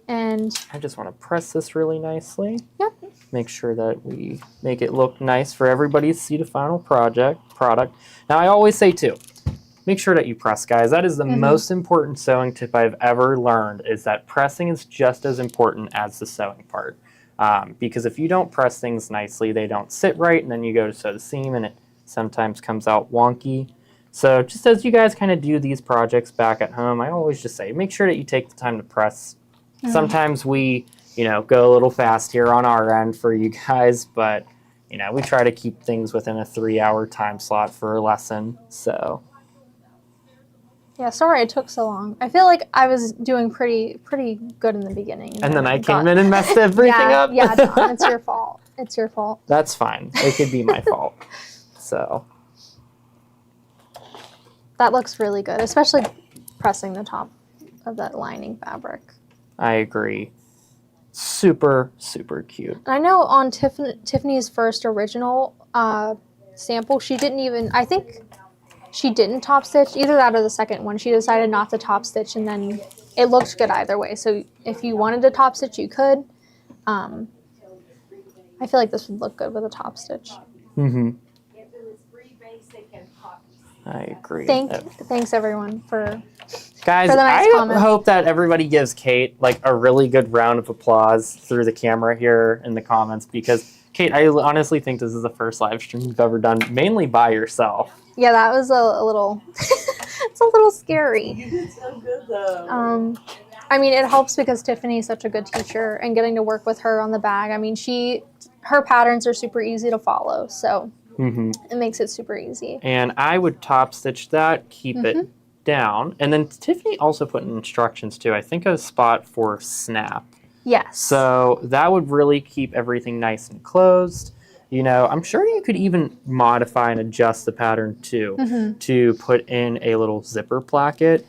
And I just want to press this really nicely. Yep. Make sure that we make it look nice for everybody to see the final product. Now, I always say, too, make sure that you press, guys. That is the most important sewing tip I've ever learned, is that pressing is just as important as the sewing part. Because if you don't press things nicely, they don't sit right, and then you go to sew the seam, and it sometimes comes out wonky. So just as you guys kind of do these projects back at home, I always just say, make sure that you take the time to press. Sometimes we, go a little fast here on our end for you guys, but, we try to keep things within a 3-hour time slot for a lesson, so. Yeah, sorry it took so long. I feel like I was doing pretty good in the beginning. And then I came in and messed everything up? Yeah, Dawn, it's your fault. It's your fault. That's fine. It could be my fault. So. That looks really good, especially pressing the top of that lining fabric. I agree. super, super cute. I know on Tiffany's first original sample, she didn't even, I think she didn't top stitch, either that or the second one. She decided not to top stitch, and then it looked good either way. So if you wanted to top stitch, you could. I feel like this would look good with a top stitch. Mm-hmm. I agree. Thanks everyone for guys. the nice I comments. hope that everybody gives Kate like a really good round of applause through the camera here in the comments, because Kate, I honestly think this is the first live stream you've ever done mainly by yourself. Yeah, that was a little it's a little scary. You did so good though. I mean, it helps because Tiffany's such a good teacher, and getting to work with her on the bag. I mean, her patterns are super easy to follow, so it makes it super easy. And I would top stitch that, keep it down, and then Tiffany also put in instructions too. I think a spot for snap. Yes. So that would really keep everything nice and closed. You know, I'm sure you could even modify and adjust the pattern too to put in a little zipper placket.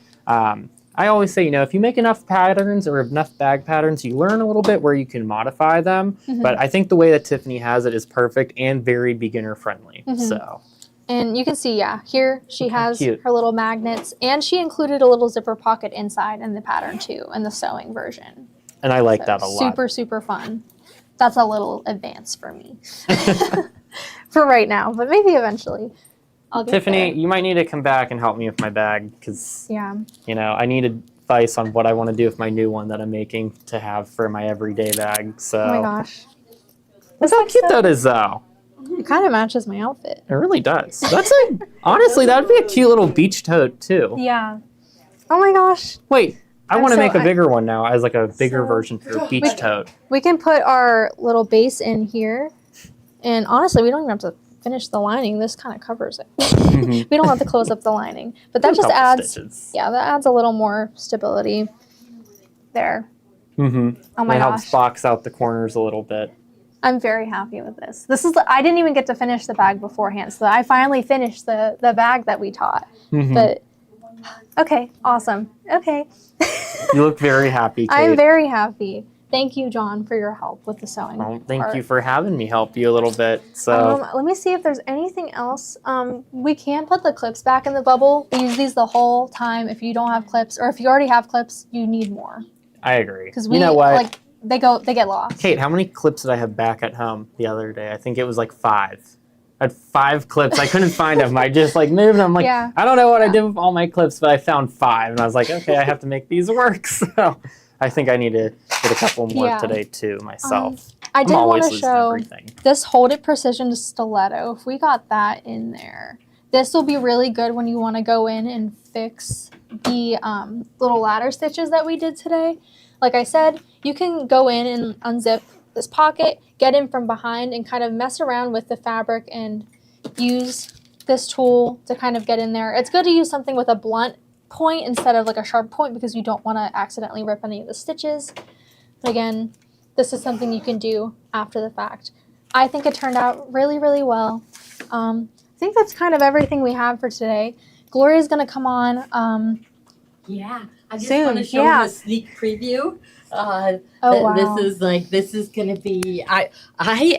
I always say, you know, if you make enough patterns or enough bag patterns, you learn a little bit where you can modify them. But I think the way that Tiffany has it is perfect and very beginner friendly. So. And you can see, yeah, here she has her little magnets, and she included a little zipper pocket inside in the pattern too, in the sewing version. And I like that a lot. Super, super fun. That's a little advanced for me for right now, but maybe eventually I'll get Tiffany, there. you might need to come back and help me with my bag, because, you know, I need advice on what I want to do with my new one that I'm making to have for my everyday bag. So. Oh my gosh. Look how cute that is, though. It kind of matches my outfit. It really does. That's honestly, that would be a cute little beach tote, too. Yeah. Oh my gosh. Wait. I want to make a bigger one now, as like a bigger version for a beach tote. We can put our little base in here, and honestly, we don't even have to finish the lining. This kind of covers it. We don't have to close up the lining, but that just adds, that adds a little more stability there. Oh my gosh. It helps box out the corners a little bit. I'm very happy with this. I didn't even get to finish the bag beforehand, so I finally finished the bag that we taught. But okay, awesome. Okay. You look very happy, Kate. I'm very happy. Thank you, John, for your help with the sewing. Well, thank you for having me help you a little bit. So let me see if there's anything else. We can put the clips back in the bubble. We use these the whole time. If you don't have clips, or if you already have clips, you need more. I agree. Because you know what? Like, they get lost. Kate, how many clips did I have back at home the other day? I think it was like 5. I had 5 clips. I couldn't find them. I just like moved them. I'm like, I don't know what I did with all my clips, but I found 5. And I was like, okay, I have to make these work. So I think I need to get a couple more today too myself. I did want to show this Hold It Precision stiletto. If we got that in there, this will be really good when you want to go in and fix the little ladder stitches that we did today. Like I said, you can go in and unzip this pocket, get in from behind, and kind of mess around with the fabric and use this tool to kind of get in there. It's good to use something with a blunt point instead of like a sharp point, because you don't want to accidentally rip any of the stitches. But again, this is something you can do after the fact. I think it turned out really, really well. I think that's kind of everything we have for today. Gloria's going to come on I just soon. want to show you a sneak preview. Wow. This is going to be, I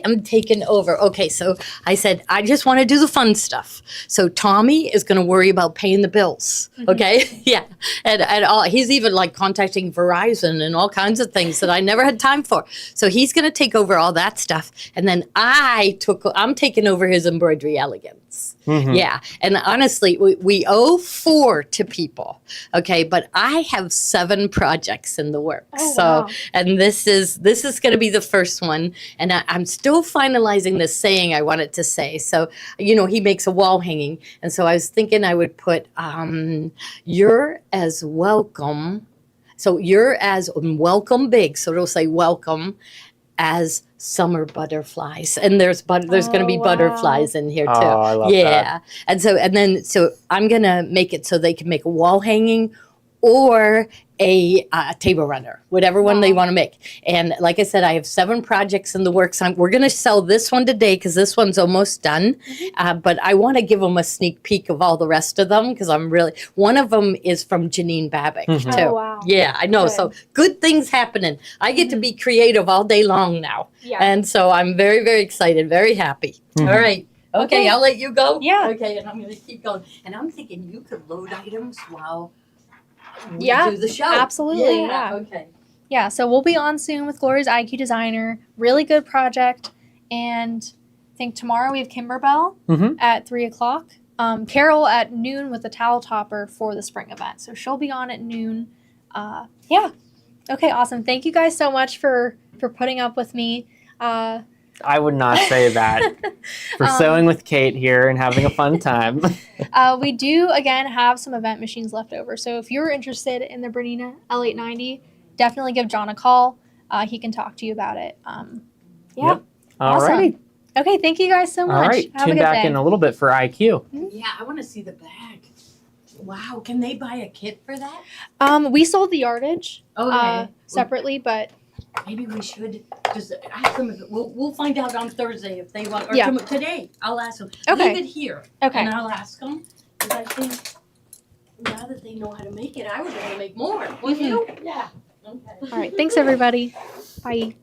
am taking over. Okay, so I said, I just want to do the fun stuff. So Tommy is going to worry about paying the bills. Okay. Yeah. And all, he's even like contacting Verizon and all kinds of things that I never had time for. So he's going to take over all that stuff. And then I'm taking over his embroidery elegance. Yeah. And honestly, we owe 4 to people. Okay. But I have 7 projects in the works. Wow. And this is going to be the first one. And I'm still finalizing the saying I wanted to say. So, you know, he makes a wall hanging. And so I was thinking I would put, you're as welcome. So you're as welcome big. So it'll say welcome as summer butterflies, and there's going to be butterflies in here too. Oh, I love that. And so I'm gonna make it so they can make a wall hanging or a table runner, whatever one they Wow. want to make. And like I said, I have 7 projects in the works. We're going to sell this one today because this one's almost done. But I want to give them a sneak peek of all the rest of them because one of them is from Janine Babick Mhm. too. Oh, wow. Yeah, I know. Good. So good things happening. I get to be creative all day long now. Yeah. And so I'm very, very excited, very happy. Mhm. All right. Okay, Okay. I'll let you go. Yeah. Okay, and I'm going to keep going. And I'm thinking you could load items while we Yeah, do the show. absolutely, yeah. Okay. Yeah, so we'll be on soon with Gloria's IQ Designer. Really good project. And I think tomorrow we have Kimberbell Mhm. at 3 o'clock. Carol at noon with the towel topper for the spring event. So she'll be on at noon. Yeah. Okay, awesome. Thank you guys so much for putting up with me. I would not say that. For sewing with Kate here and having a fun time. We do, again, have some event machines left over. So if you're interested in the Bernina L890, definitely give John a call. He can talk to you about it. Yeah. Yep. All righty. Okay, thank you guys so much. All right. Have a Tune good back day. in a little bit for IQ. Yeah, I want to see the bag. Wow, can they buy a kit for that? We sold the yardage Okay. separately, but Maybe we should just ask them. We'll find out on Thursday if they want. Or Yeah. today, I'll ask them. Okay. Leave it here. Okay. And I'll ask them. Because I think now that they know how to make it, I was going to make more. Wouldn't you? Yeah. Okay. all right. Thanks, everybody. Bye.